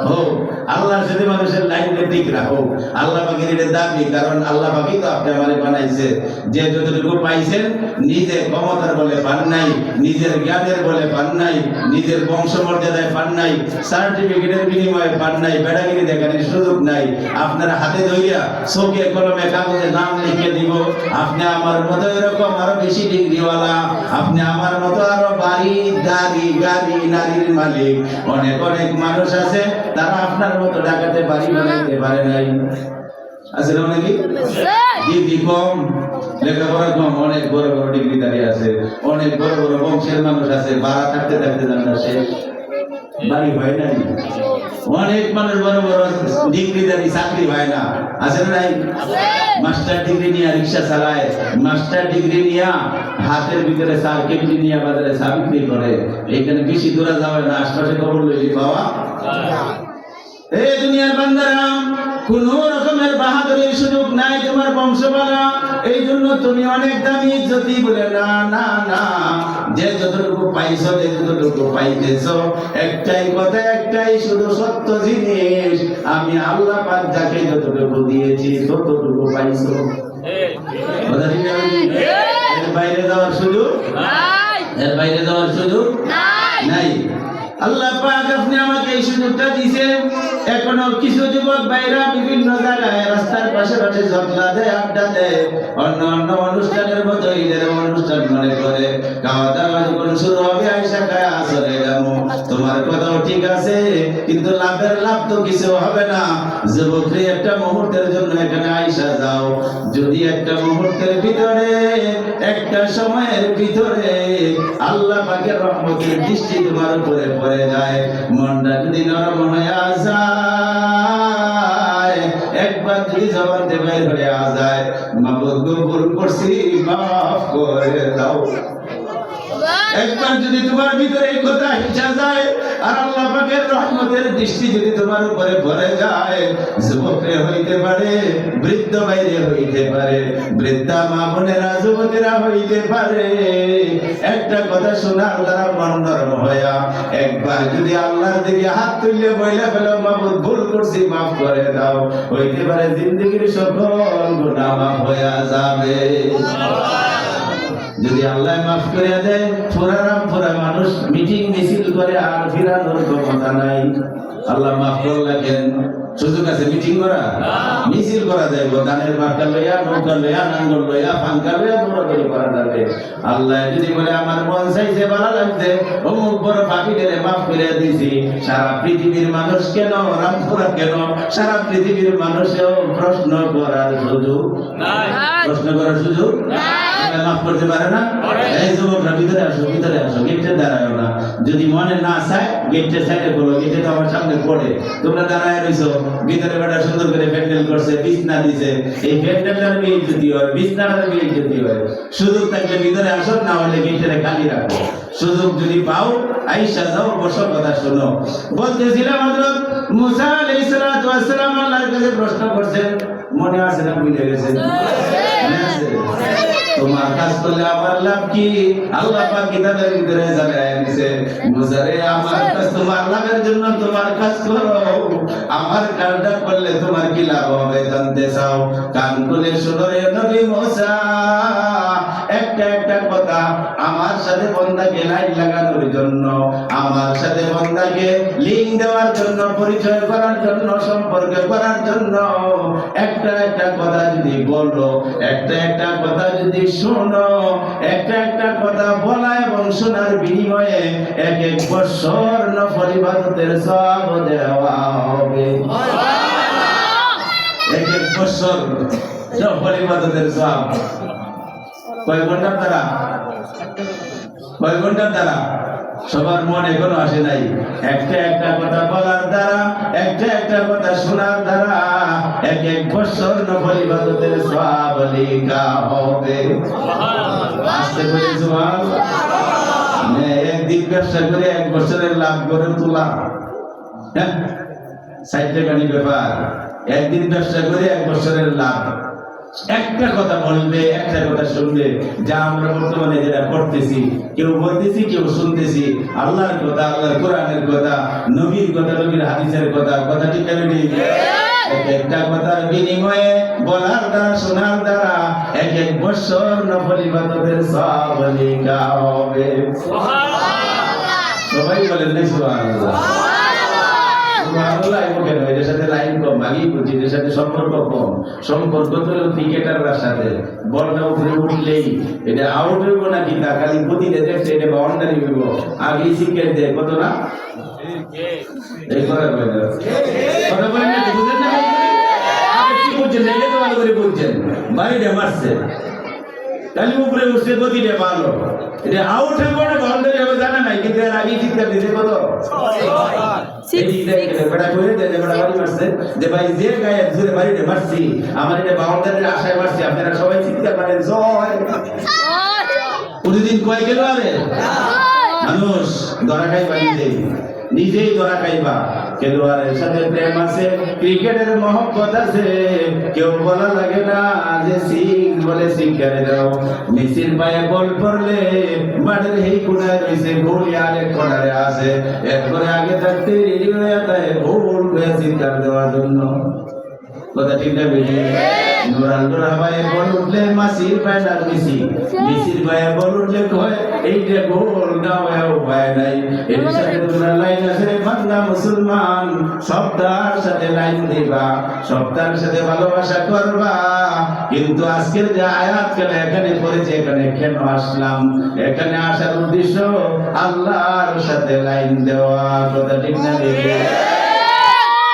হোক, আল্লাহর সাথে মানুষের লাইনটা ঠিক রাখো। আল্লাহ পাকের এটা দাবি, কারণ আল্লাহ পাকই তো আপনি আমারে বানাইছে। যে যতটুকু পাইছেন নিজে ক্ষমতার বলে পান নাই, নিজের জ্ঞানের বলে পান নাই, নিজের বংশমর্যাদায় পান নাই, সার্টিফিকেটের বিনিময়ে পান নাই, বেড়াগিরি দেখানোর সুযোগ নাই। আপনার হাতে ধইয়া চোখে কলমে কাগজে নাম লিখে দিব, আপনি আমার মতো এরকম আরো বেশি ডিগ্রিওয়ালা, আপনি আমার মতো আরো বাড়ি গাড়ি গাড়ি নারীর মালিক। অনেক অনেক মানুষ আছে তারা আপনার মতো ঢাকাতে বাড়ি বানাইতে পারে নাই। আছে না অনেকে? ডিগ্রি কম, লেখাপড়া কম, অনেক বড় বড় ডিগ্রিধারী আছে, অনেক বড় বড় বংশের মানুষ আছে, ভাড়া থাকতে থাকতে জানা শেষ, বাড়ি হয় নাই। অনেক মানুষ বড় বড় ডিগ্রিধারী, চাকরি হয় না। আছে না নাই? মাস্টার ডিগ্রি নিয়ে রিক্সা চালায়, মাস্টার ডিগ্রি নিয়ে হাতের ভিতরে চার কেজি নিয়ে বাজারে চা বিক্রি করে। এখানে বেশি দূরে যাওয়া না, আশপাশে খবর লইলি পাওয়া। এই দুনিয়ার বান্দারা, কোন রকমের বাহাদুরির সুযোগ নাই তোমার বংশমালা। এই জন্য তুমি অনেক দামি ইজ্জতি বলে না না না, যে যতটুকু পাইছো, যে যতটুকু পাইতেছো, একটাই কথা, একটাই শুধু সত্য জিনিস, আমি আল্লাহ পাক যাকে যতটুকু দিয়েছি ততটুকু পাইছো। এর বাইরে যাওয়ার সুযোগ নাই, এর বাইরে যাওয়ার সুযোগ নাই। আল্লাহ পাক আপনি আমাকে এই সুযোগটা দিয়েছেন। এখনো কিছু যুবক ভাইরা বিভিন্ন জায়গায় রাস্তার পাশে পাশে ঝগড়া দেয়, আড্ডা দেয়, অন্য অন্য অনুষ্ঠানের মতো ঈদের অনুষ্ঠান মনে করে খাওয়া দাওয়া যখন শুরু হবে আইসা খায় চলে যাবো। তোমার কথাও ঠিক আছে, কিন্তু লাভের লাভ তো কিছু হবে না। যুবকরে একটা মুহূর্তের জন্য এখানে আইসা যাও, যদি একটা মুহূর্তের ভিতরে একটা সময়ের ভিতরে আল্লাহ পাকের রহমতের দৃষ্টি তোমার উপরে পড়ে যায়, মনটা যদি নরম হয়ে যায়, একবার যদি জবানতে বের হয়ে যায়, মাবুদ গো ভুল করছি মাফ করে দাও, একবার যদি তোমার ভিতরে এই কথা হিসা যায় আর আল্লাহ পাকের রহমতের দৃষ্টি যদি তোমার উপরে পড়ে যায়, যুবকরে হইতে পারে, বৃদ্ধ বাইরে হইতে পারে, বৃদ্ধা মা বোনেরা যুবকেরা হইতে পারে, একটা কথা শোনার দ্বারা মন নরম হইয়া একবার যদি আল্লাহর দিকে হাত তুললে বইলা ফেলো মাবুদ ভুল করছি মাফ করে দাও, হইতে পারে জিন্দগির সকল গুনাহ মাফ হইয়া যাবে। যদি আল্লাহ মাফ করে দেয়, ফোরা মানুষ মিটিং মিছিল করে আর ফিরানোর ক্ষমতা নাই। আল্লাহ মাফ করলেন, সুযোগ আছে মিটিং করা, মিছিল করা যায়, ধানের বাক্কা লইয়া, নৌকা লইয়া, নাঙ্গল লইয়া, ফাঙ্কা লইয়া দৌড়াদৌড়ি করা যাবে। আল্লাহ যদি বলে আমার মন চাইছে ভালো লাগছে, অমুক বড় পাপিদের মাফ করে দিয়েছি, সারা পৃথিবীর মানুষ কেন, রামপুরা কেন, সারা পৃথিবীর মানুষেও প্রশ্ন করার সুযোগ নাই, প্রশ্ন করার সুযোগ মাফ করতে পারে না। এই যুবকরা ভিতরে আসো, ভিতরে আসো, গেটে দাঁড়ায় না, যদি মনে না চায় গেটে সাইডে করো, গেটে তো আমার সামনে পড়ে, তোমরা দাঁড়ায় রইছো, ভিতরে বেটা সুন্দর করে প্যান্ডেল করছে, বিছনা দিছে, এই প্যান্ডেলটার বেইজ্জতি হয়, বিছনাটার বেইজ্জতি হয়। সুযোগ থাকলে ভিতরে আসো, না হলে গেটে খালি রাখো। সুযোগ যদি পাও আইসা যাও, বসো, কথা শোনো। বলতেছিলাম হযরত মুসা আলাইহিস সালাতু ওয়াস সালাম আল্লাহর কাছে প্রশ্ন করছেন, মনে আছে না ভুলে গেছেন? তোমার কাজ করলে আমার লাভ কি? আল্লাহ পাক কিতাবের ভিতরে জানায় দিয়েছে, মুসা রে আমার কাজ তোমার লাভের জন্য তোমার কাজ করো, আমার কাজটা করলে তোমার কি লাভ হবে জানতে চাও? কান খুলে শোনো রে নবী মুসা, একটা একটা কথা আমার সাথে বান্দাকে লাইন লাগানোর জন্য, আমার সাথে বান্দাকে লিঙ্ক দেওয়ার জন্য, পরিচয় করার জন্য, সম্পর্ক করার জন্য একটা একটা কথা যদি বলো, একটা একটা কথা যদি শোনো, একটা একটা কথা বলা এবং শোনার বিনিময়ে এক এক বছর নফল ইবাদতের সওয়াব দেওয়া হবে। এক এক বছর নফল ইবাদতের সওয়াব কয় ঘন্টার দ্বারা? কয় ঘন্টার দ্বারা? সবার মন এখনো আসে নাই। একটা একটা কথা বলার দ্বারা, একটা একটা কথা শোনার দ্বারা এক এক বছর নফল ইবাদতের সওয়াব লেখা হবে। আসতে করে সুবহানাল্লাহ। একদিন ব্যবসা করে এক বছরের লাভ করে তোলা, হ্যাঁ, 60 টাকার ব্যাপার। একদিন ব্যবসা করে এক বছরের লাভ। একটা কথা বলবে, একটা কথা শুনবে, যা আমরা বর্তমানে যেটা করতেছি, কেউ বলতেছি, কেউ শুনতেছি, আল্লাহর কথা, আল্লাহর কোরআনের কথা, নবীর কথা, নবীর হাদিসের কথা, কথা ঠিক আছে? একটা কথার বিনিময়ে বলার দ্বারা, শোনার দ্বারা এক এক বছর নফল ইবাদতের সওয়াব লেখা হবে। সবাই বলেন না সুবহানাল্লাহ। এদের সাথে লাইন কম, আগেই বলছি, এদের সাথে সম্পর্ক কম। সম্পর্ক তো ক্রিকেটাররা সাথে, বলটা উপরে উঠলেই এটা আউট হইব নাকি তা খালি গতিতে দেখছে, এটা বাউন্ডারি হইব, আগেই সিকেট দেয়, কত না? এই কথা বলেন না, বুঝেন না? কি বলছেন? এটা তো ভালো করে বলছেন, বাড়িটা মারছে, খালি উপরে উঠছে, গতিটা ভালো, এটা আউট হইব না বাউন্ডারি হবে জানা নাই, কিন্তু এর আগেই সিকেট দিতে কত? আপনারা সবাই চিৎকার করেন জয়। প্রতিদিন কয় গেল আরে মানুষ ধরা খাইবা, নিজেই ধরা খাইবা। খেলোয়াড়ের সাথে প্রেম আছে, ক্রিকেটের মহব্বত আছে, কেউ বলা লাগে না যে সিক্স বলে সিক্কারে দাও। মেসির পায়ে বল পড়লে মাঠের এই কোণায় রয়েছে, গোল আরেক কোণারে আছে, এরপরে আগে থাকতে রেডি হয়ে যায় গোল হয়ে সিক্কার দেওয়ার জন্য। কথা ঠিক না বেশি নুরাল নুরা ভাই বল উঠলে মাসির পায়নার মিসি মিসির ভাই বল উঠলে কয় এইটা গোল গাওয়াও পায় নাই এর সাথে তোমরা লাইন আছে বান্দা মুসলমান সবটার সাথে লাইন দিবা সবটার সাথে ভালোবাসা করবা কিন্তু আজকের যে আয়াত কেন এখানে পড়েছে এখানে কেন আসলাম এখানে আসার উদ্দেশ্য আল্লাহর সাথে লাইন দেওয়া কথা ঠিক না বেশি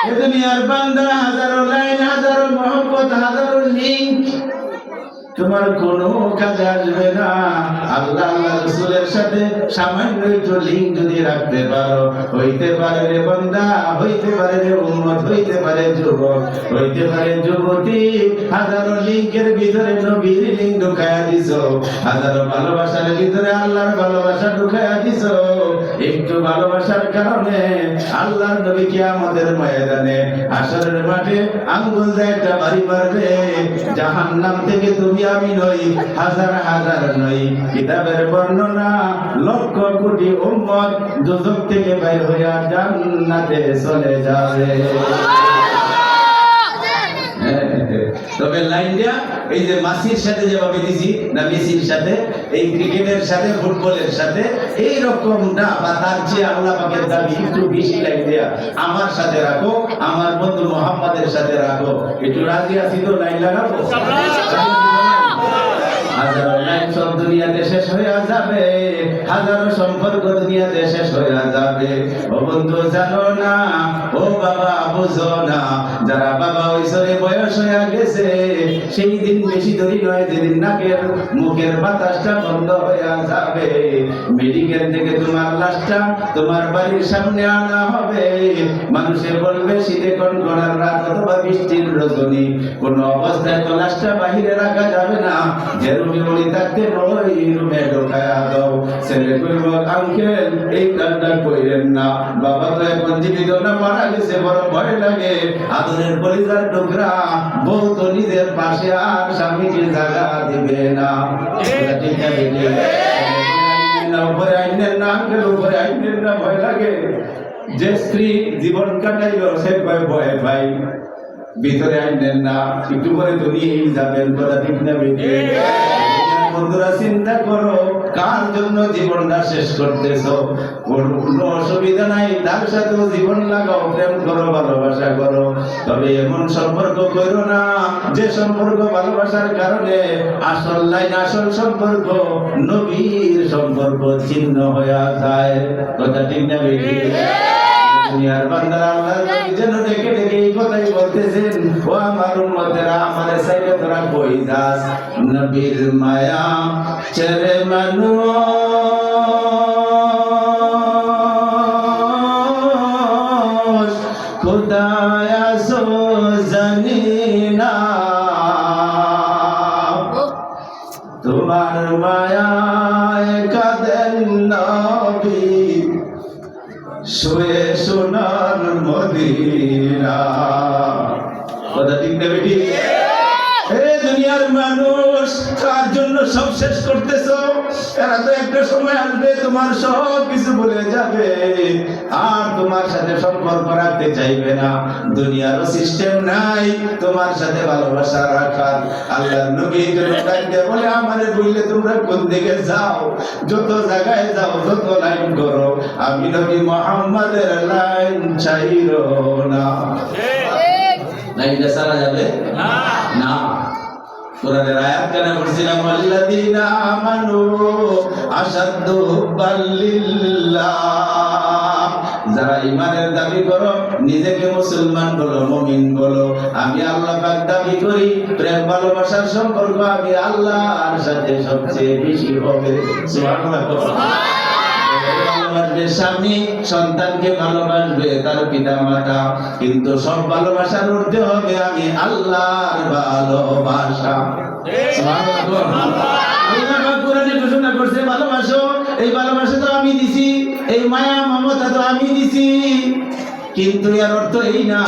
এ দুনিয়ার বান্দা হাজারো লাইন হাজারো মহব্বত হাজারো লিঙ্ক তোমার কোনো কাজে আসবে না আল্লাহ আল্লাহ রাসূলের সাথে সামান্য একটু লিঙ্ক যদি রাখতে পারো হইতে পারে রে বান্দা হইতে পারে রে উম্মত হইতে পারে যুবক হইতে পারে যুবতী হাজারো লিঙ্কের ভিতরে নবীর লিঙ্ক ঢুকায়া দিছো হাজারো ভালোবাসার ভিতরে আল্লাহর ভালোবাসা ঢুকায়া দিছো একটু ভালোবাসার কারণে আল্লাহর নবী কিয়ামতের ময়দানে হাশরের মাঠে আঙ্গুল দিয়ে একটা বাড়ি মারবে জাহান্নাম থেকে তুমি আমি নই হাজার হাজার নই কিতাবের বর্ণনা লক্ষ কোটি উম্মত দুজক থেকে বের হইয়া জান্নাতে চলে যাবে তবে লাইন দিয়া এই যে মাসির সাথে যেভাবে দিছি না মেসির সাথে এই ক্রিকেটের সাথে ফুটবলের সাথে এই রকম না বা তার চেয়ে আল্লাহ পাকের দাবি একটু বেশি লাইন দেয়া আমার সাথে রাখো আমার বন্ধু মোহাম্মদের সাথে রাখো একটু রাজি আছি তো লাইন লাগাবো হাজারো লাইন সব দুনিয়াতে শেষ হয়ে যাবে হাজারো সম্পর্ক দুনিয়াতে শেষ হয়ে যাবে ও বন্ধু জানো না ও বাবা বুঝো না যারা বাবা ওইসরে বয়স হয়ে গেছে সেই দিন বেশি দেরি নয় যেদিন নাকের মুখের বাতাসটা বন্ধ হয়ে যাবে মেডিকেল থেকে তোমার লাশটা তোমার বাড়ির সামনে আনা হবে মানুষে বলবে শীতে কনকনার রাত অথবা বৃষ্টির রজনী কোন অবস্থায় তো লাশটা বাহিরে রাখা যাবে না যে রুমে বলি থাকতে ওই রুমে ঢোকায়া দাও ছেলে কইব আঙ্কেল এই কাজটা কইরেন না বাবা তো এখন জীবিত না মারা গেছে বড় ভয় লাগে আদরের পরিবার টুকরা বউ তো নিজের পাশে আর স্বামীকে জায়গা দিবে না ঠিক আছে না উপরে আইনের না আঙ্কেল উপরে আইনের না ভয় লাগে যে স্ত্রী জীবন কাটাইলো সে ভয় ভয় ভাই ভিতরে আইনের না একটু পরে তো নিয়েই যাবেন কথা ঠিক না বেঁচে বন্ধুরা চিন্তা করো কার জন্য জীবনটা শেষ করতেছো কোনো অসুবিধা নাই তার সাথেও জীবন লাগাও প্রেম করো ভালোবাসা করো তবে এমন সম্পর্ক করো না যে সম্পর্ক ভালোবাসার কারণে আসল লাইন আসল সম্পর্ক নবীর সম্পর্ক ছিন্ন হয়ে যায় কথা ঠিক না বেশি দুনিয়ার বান্দারা আল্লাহর নবী যেন ডেকে ডেকে এই কথাই বলতেছেন ও আমার উম্মতেরা আমার সাইডে তোরা কই যাস নবীর মায়া ছেড়ে মানুষ খোদায় আসো জানি না তোমার মায়ায় কাঁদেন নবী শুয়ে সোনার মদিনা কথা ঠিক না বেটি হে দুনিয়ার মানুষ কার জন্য সব শেষ করতেছো এরা তো একটা সময় আসবে তোমার সব কিছু ভুলে যাবে আর তোমার সাথে সম্পর্ক রাখতে চাইবে না দুনিয়ারও সিস্টেম নাই তোমার সাথে ভালোবাসা রাখার আল্লাহর নবী বলে আমারে বললে তোমরা কোন দিকে যাও যত জায়গায় যাও যত লাইন করো আমি নবী মুহাম্মাদের লাইন চাইরো না লাইনটা সারা যাবে না কোরআনের আয়াত কেন পড়ছিলাম আল্লাযীনা আমানু আশাদ্দু হুব্বাল লিল্লাহ যারা ঈমানের দাবি করো নিজেকে মুসলমান বলো মুমিন বলো আমি আল্লাহ পাক দাবি করি প্রেম ভালোবাসার সম্পর্ক আমি আল্লাহর সাথে সবচেয়ে বেশি হবে সুবহানাল্লাহ ভালোবাসবে স্বামী সন্তানকে ভালোবাসবে তার পিতা মাতা কিন্তু সব ভালোবাসার ঊর্ধ্বে হবে আমি আল্লাহর ভালোবাসা আল্লাহ কোরআনে ঘোষণা করছে ভালোবাসো এই ভালোবাসা তো আমি দিছি এই মায়া মমতা তো আমি দিছি কিন্তু এর অর্থ এই না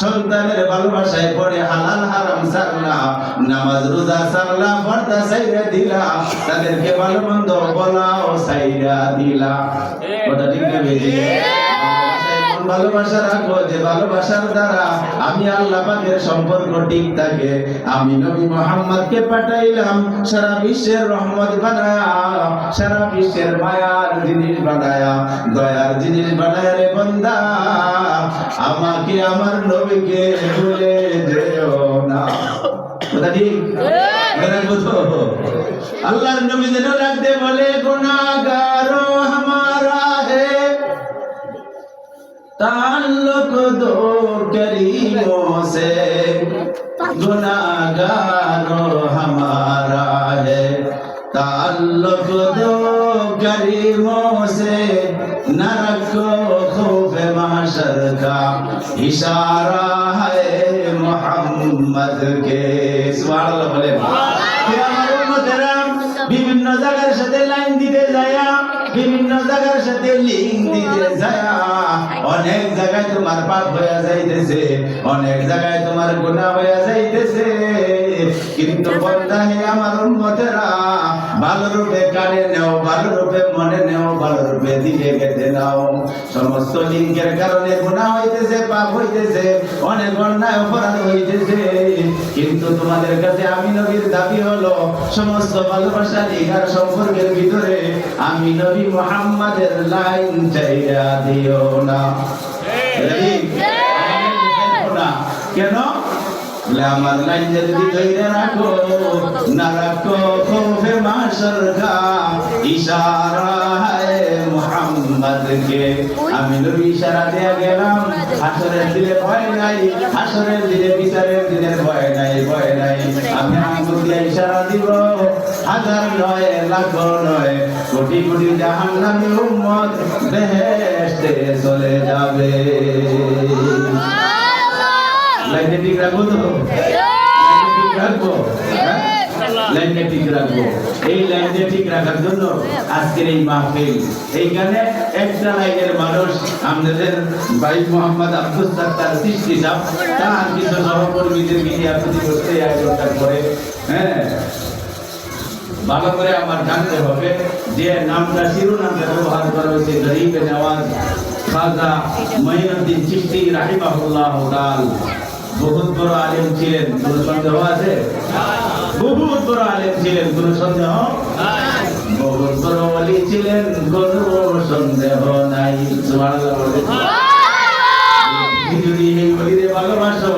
সন্তানের ভালোবাসায় পড়ে হালাল হারাম ছাড়লা নামাজ রোজা ছাড়লা পর্দা ছাইরা দিলা তাদেরকে ভালো মন্দ বলাও ছাইরা দিলা কথা ঠিক না বেশি ভালোবাসা রাখো, যে ভালোবাসার দ্বারা আমি আল্লাহ পাকের সম্পর্ক ঠিক থাকে। আমি নবী মুহাম্মদকে পাঠাইলাম সারা বিশ্বের রহমত বানায়া, সারা বিশ্বের মায়ার জিনিস বানায়া, দয়ার জিনিস বানায়া রে বান্দা, আমাকে আমার নবীকে ভুলে যেও না। কথা ঠিক? রাখবো তো? আল্লাহর নবী যেন রাখতে বলে গুনাহগারো হামারা হে ताल्लुक दो करीमों से, गुनाहगारो हमारा है ताल्लुक दो करीमों से, न रखो खौफ माशर का इशारा है मोहम्मद के। सुभान अल्लाह बोले। বিভিন্ন জায়গার সাথে লাইন দিতে যায়া, বিভিন্ন জায়গার সাথে লিঙ্ক দিতে যায়া অনেক জায়গায় তোমার পাপ হয়ে যাইতেছে, অনেক জায়গায় তোমার গুনাহ হয়ে যাইতেছে। কিন্তু বান্দা হে আমার উম্মতেরা, ভালো রূপে কানে নাও, ভালো রূপে মনে নাও, ভালো রূপে দিলে গেতে নাও। সমস্ত লিঙ্কের কারণে গুনাহ হইতেছে, পাপ হইতেছে, অনেক অন্যায় অপরাধ হইতেছে। কিন্তু তোমাদের কাছে আমি নবীর দাবি হলো, সমস্ত ভালোবাসা লিগার সম্পর্কের ভিতরে আমি নবী মুহাম্মাদের লাইন চাইয়া দিও না। কেন? আমার লাইন যদি ধরে রাখো, না রাখো খৌফে মাশর কা ইশারা है মোহাম্মদ কে। আমি নবী ইশারা দিয়ে গেলাম, হাসরের দিনে ভয় নাই, হাসরের দিনে বিচারের দিনের ভয় নাই, ভয় নাই। আমি আঙ্গুল দিয়ে ইশারা দিব, হাজার নয়, লাখ নয়, কোটি কোটি জাহান্নামী উম্মত বেহেশতে চলে যাবে। লাইনে ঠিক রাখবো তো? লাইনে ঠিক রাখবো? লাইনে ঠিক রাখবো। এই লাইনে ঠিক রাখার জন্য আজকের এই মাহফিল। এইখানে একটা লাইনের মানুষ আমাদের ভাই মোহাম্মদ আব্দুল সাত্তার সৃষ্টি সাহেব, তার কিছু সহকর্মীদের মিডিয়া প্রতিবর্ষে আয়োজনটা করে। হ্যাঁ, ভালো করে আমার জানতে হবে যে নামটা শিরোনামে ব্যবহার করা হয়েছে গরিবে নওয়াজ খাজা মঈনুদ্দিন চিশতি রাহিমাহুল্লাহ তাআলা। বহুত বড় আলেম ছিলেন, কোন সন্দেহ আছে? বহুত বড় আলেম ছিলেন, কোন সন্দেহ? বহুত বড় ওলি ছিলেন, কোন সন্দেহ নাই। সুবহানাল্লাহ বলে। যদি এই ওলিরে ভালোবাসো,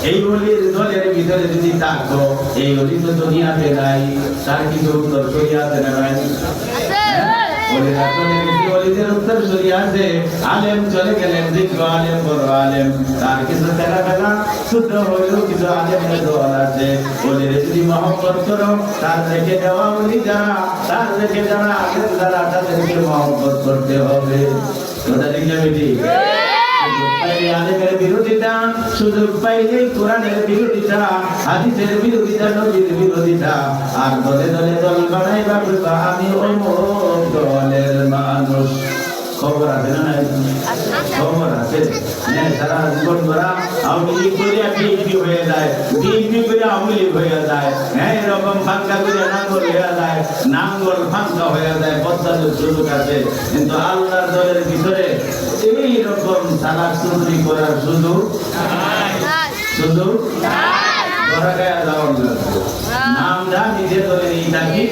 এই ওলির দলের ভিতরে যদি থাকো, এই ওলি তো দুনিয়াতে নাই, তার কিছু উত্তর শরিয়াতে নাই। ওলিরা চলে গেছে, ওলিদের উত্তর শরিয়াতে। আলেম চলে গেলেন, যোগ্য আলেম, বড় আলেম, তার কিছু দেখা দেখা ছোট হইলেও কিছু আলেমের দল আছে। ওলিরে যদি মহব্বত করো, তার রেখে দেওয়া ওলি যারা, তার রেখে যারা আলেম যারা, তাদেরকে মহব্বত করতে হবে। কথা ঠিক না বেটি? আলেমের বিরোধিতা, সুযোগ পাইলে কোরআনের বিরোধিতা, হাদিসের বিরোধিতা, নবীর বিরোধিতা, আর দলে দলে দল বানাই বাবা আমি অমুক দলের মানুষ। খবর আছে না? খবর আছে। সারা জীবন ধরা আওয়ামী লীগ করে বিএনপি হয়ে যায়, বিএনপি করে আওয়ামী লীগ হয়ে যায়। হ্যাঁ, এরকম ফাঁকা করে নাঙ্গল হয়ে যায়, নাঙ্গল ফাঁকা হয়ে যায়, বদলানোর সুযোগ আছে। কিন্তু আল্লাহর দলের ভিতরে এইরকম সালাক চুরি করার সুযোগ ধরা গায়ে যাওয়ার নামটা নিজের দলে নিয়ে থাকি।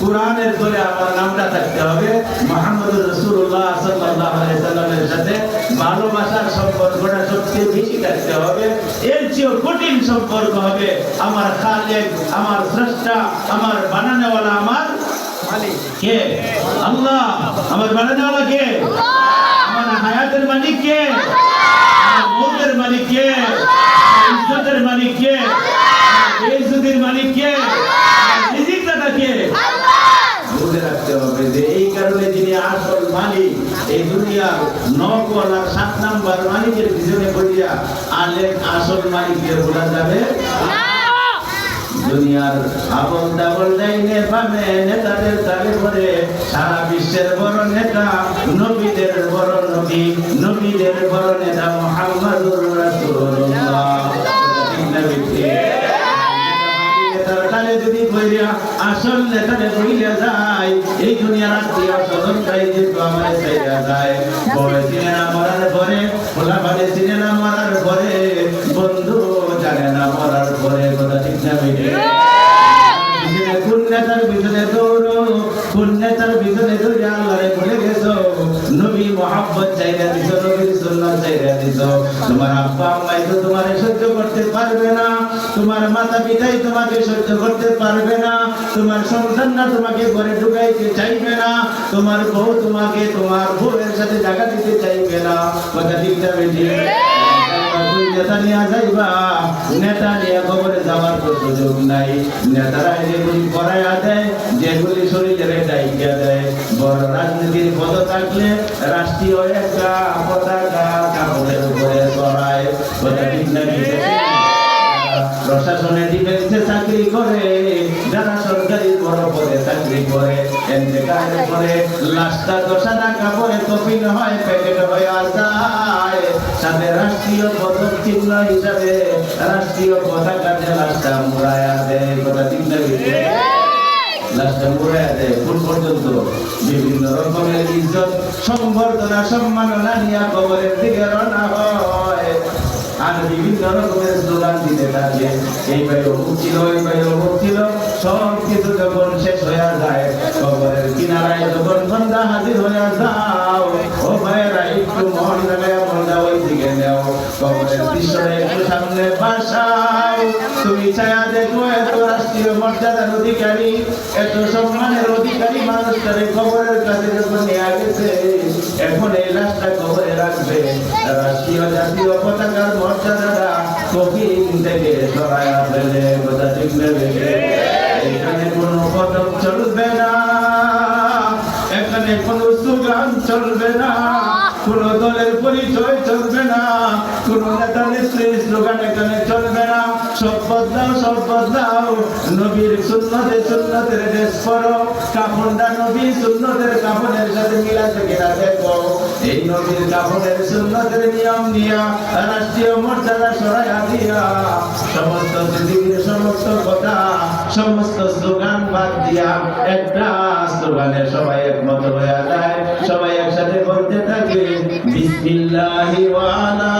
কোরআনের দলে আমার নামটা থাকতে হবে। মুহাম্মদুর রাসূলুল্লাহ সাল্লাল্লাহু আলাইহি সাল্লামের সাথে ভালোবাসার সম্পর্কটা সবচেয়ে বেশি থাকতে হবে। এর চেয়ে কঠিন সম্পর্ক হবে আমার খালেক, আমার স্রষ্টা, আমার বানানোওয়ালা, আমার মালিক কে? আল্লাহ। আমার বানানোওয়ালা কে? আল্লাহ। আমার হায়াতের মালিক কে? আমার মৌতের মালিক কে? আমার ইজ্জতের মালিক কে? আমার ইজ্জতের মালিক কে? আমার রিজিক দাতা কে? বুঝে রাখতে হবে যে এই কারণে যিনি আসল মালিক, এই দুনিয়ার 9 আর 7 নাম্বার মালিকের পিছনে পড়িয়া আলেম আসল মালিককে ভোলা যাবে না। দুনিয়ার আবল তাবল ডাইনে বামে নেতাদের তালে পড়ে সারা বিশ্বের বড় নেতা, নবীদের বড় নবী, নবীদের বড় নেতা মুহাম্মদুর রাসূলুল্লাহ। নেতার কানে যদি কইরা আসল নেতারে কইরা যায় এই দুনিয়ার আত্মীয় স্বজন গাই যেহেতু আমার চাইরা যায় বড় সিনেমা মরার পরে খোলা বাড়ি সিনেমা মরার পরে বন্ধু জানে না মরার পরে কথা ঠিক না বেটে কোন নেতার পিছনে দৌড়ো কোন নেতার পিছনে দৌড়ে আল্লাহরে ভুলে গেছো নবী মোহাম্মদ চাইরা দিছো নবীর সুন্নাত চাইরা দিছো তোমার আব্বা আম্মাই তো তোমারে সহ্য করতে পারবে না তোমার মাতা পিতাই তোমাকে সহ্য করতে পারবে না তোমার সন্তানরা তোমাকে ঘরে ঢুকাইতে চাইবে না তোমার বউ তোমাকে তোমার বউয়ের সাথে জায়গা দিতে চাইবে না কথা ঠিক না বেটি নেতা নিয়ে যাইবা নেতা নিয়ে কবরে যাওয়ার তো সুযোগ নাই নেতারা যেগুলি করাইয়া দেয় যেগুলি শরীরে ডাইকিয়া দেয় বড় রাজনীতির পদ থাকলে রাষ্ট্রীয় একটা পতাকা কাপড়ের উপরে চড়ায় কথা ঠিক না প্রশাসনে ডিফেন্সে চাকরি করে যারা সরকারি বড় পদে চাকরি করে এনতেকালের পরে লাশটা 10 টাকা পরে কফিন হয় প্যাকেট হয়ে যায় সাথে রাষ্ট্রীয় পদক চিহ্ন হিসাবে রাষ্ট্রীয় পতাকাতে লাশটা মুড়ায়া দেয় কথা ঠিক না লাশটা মুড়ায়া দেয় ফুল পর্যন্ত বিভিন্ন রকমের ইজ্জত সংবর্ধনা সম্মাননা নিয়ে কবরের দিকে রওনা হয় আর বিভিন্ন রকমের স্লোগান দিতে থাকে এই ভাই অমুক ছিল এই ভাই অমুক ছিল সব কিছু যখন শেষ হয়ে যায় কবরের কিনারায় যখন বন্দা হাজির হয়ে যাও ও ভাইরা একটু মন লাগায় বন্দা ওই দিকে নেও কবরের দৃশ্যটা একটু সামনে বাসাও তুমি ছায়া দেখো এত রাষ্ট্রীয় মর্যাদার অধিকারী এত সম্মানের অধিকারী মানুষটারে কবরের কাছে যখন নিয়ে গেছে এখন এই লাশটা কবরে রাখবে রাষ্ট্রীয় জাতীয় পতাকার মর্যাদাটা কফিন থেকে সরাইয়া ফেলে কথা ঠিক নেবে এখানে কোনো পদক চলবে না এখানে কোনো স্লোগান চলবে না কোন দলের পরিচয় চলবে না কোন নেতা নেত্রীর স্লোগান এখানে চলবে না সব বদলাও নবীর সুন্নতের ড্রেস পরো কাপড়টা নবীর সুন্নতের কাপড়ের সাথে মিলাতে কিনা দেখো এই নবীর কাপড়ের সুন্নতের নিয়ম নিয়া রাষ্ট্রীয় মর্যাদা সরাইয়া দিয়া সমস্ত পৃথিবীর সমস্ত কথা সমস্ত স্লোগান বাদ দিয়া একটা স্লোগানে সবাই একমত হয়ে যায় সবাই একসাথে বলতে থাকে বিসমিল্লাহি ওয়া আলা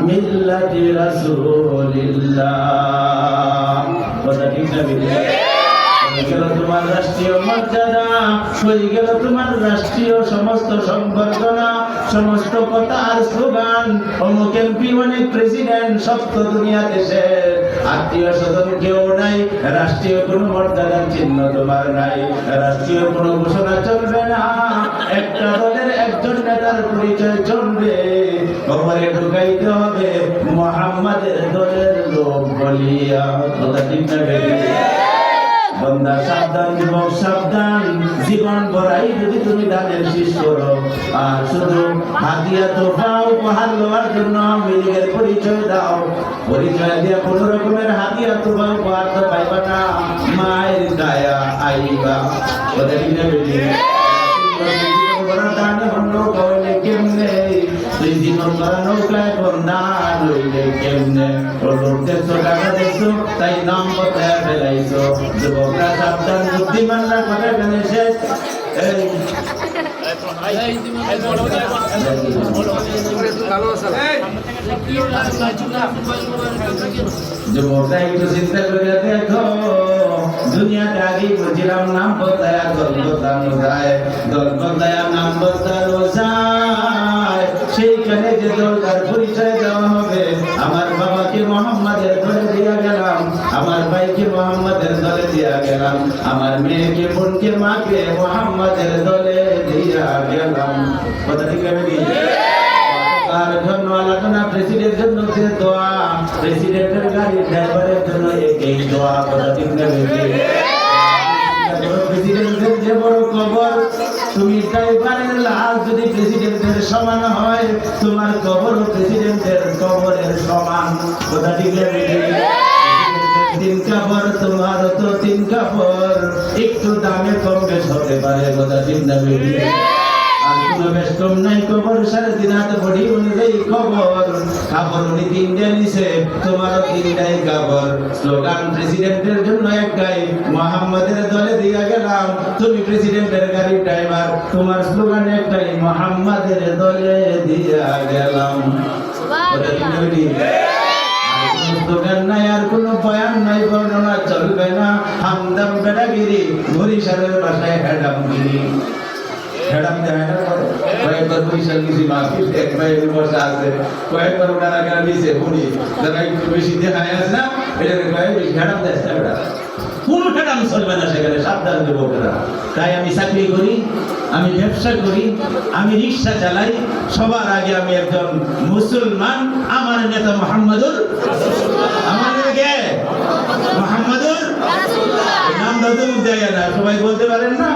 মিল্লাতি রাসূলিল্লাহ কথা ঠিক না হয়ে গেল তোমার রাষ্ট্রীয় মর্যাদা হয়ে গেল তোমার রাষ্ট্রীয় সমস্ত সংবর্ধনা সমস্ত কথা আর স্লোগান অমুক এমপি অনেক প্রেসিডেন্ট সপ্ত দুনিয়া দেশের আত্মীয় স্বজন কেউ নাই রাষ্ট্রীয় কোনো মর্যাদার চিহ্ন তোমার নাই রাষ্ট্রীয় কোনো ঘোষণা চলবে না একটা দলের একজন নেতার পরিচয় চলবে কবরে ঢুকাইতে হবে মুহাম্মাদের দলের লোক বলিয়া কথা ঠিক না বন্দা সাবধান যুবক সাবধান জীবন ভরাই যদি তুমি দানের শীষ করো আর শুধু হাতিয়া তোফা উপহার লওয়ার জন্য মিলিগের পরিচয় দাও পরিচয় দিয়ে কোন রকমের হাতিয়া তোফা উপহার তো পাইবা না মায়ের গায়া আইবা ওদের কিনে বেরিয়ে দান হলো কইলে কেমনে তুই জীবন করা নৌকায় বন্দা লইলে কেমনে ও লোক দেখছো টাকা দেখছো তাই নাম বতায় ফেলাইছো যুবকরা সাবধান বুদ্ধিমানরা কথা কেনে শেষ যুবকরা একটু চিন্তা করে দেখো দুনিয়াতে আগে বুঝিলাম নাম বদলায় দল বদলানো যায় দল বদলায় নাম বদলানো যায় সেইখানে যে দলদার পরিচয় দেওয়া হবে আমার বাবাকে মোহাম্মদের দলে দিয়া গেলাম আমার ভাইকে মোহাম্মদের দলে দিয়া গেলাম আমার মেয়েকে বোনকে মাকে মোহাম্মদের দলে দিয়া গেলাম কথা ঠিক আছে আর জন্য আলোচনা প্রেসিডেন্টের জন্য যে দোয়া প্রেসিডেন্টের গাড়ি ড্রাইভারের জন্য একই দোয়া কথা ঠিক নেবে প্রেসিডেন্টের যে বড় কবর তুমি ড্রাইভারের লাশ যদি প্রেসিডেন্টের সমান হয় তোমার কবর প্রেসিডেন্টের কবরের সমান কথা ঠিক নেবে তিন কাপড় তোমার তো তিন কাপড় একটু দামে কম বেশ হতে পারে কথা ঠিক নেবে আর কোনো বেশ কম নাই খবর, 3.5 হাত বডি অনুযায়ী খবর, খবর উনি 3টা নিছে, তোমারও 3টাই খবর। স্লোগান প্রেসিডেন্টের জন্য একটাই, মোহাম্মদের দলে দিয়া গেলাম, তুমি প্রেসিডেন্টের গাড়ির ড্রাইভার, তোমার স্লোগান একটাই, মোহাম্মদের দলে দিয়া গেলাম। ওটা ঠিক না বেটি? আর কোনো স্লোগান নাই, আর কোনো বয়ান নাই, বর্ণনা চলবে না, হামদাম বেড়াগিরি, বরিশালের ভাষায় হেডামগিরি। হেডাম দেয় না করে কয়েকবার বরিশাল গেছি মাহফিল, একবার বসা আছে, কয়েকবার ওনারা কেন নিচে উনি যারা একটু বেশি দেখায় আছে না, এটাকে কয়েক বেশি হেডাম দেয় না। ওটা কোন হেডাম চলবে না সেখানে, সাবধান যুবকেরা। তাই আমি চাকরি করি, আমি ব্যবসা করি, আমি রিক্সা চালাই, সবার আগে আমি একজন মুসলমান। আমার নেতা মুহাম্মাদুর রাসূলুল্লাহ। আমার নেতা কে? মুহাম্মাদুর রাসূলুল্লাহ। নাম দাদু দেয় না, সবাই বলতে পারেন না?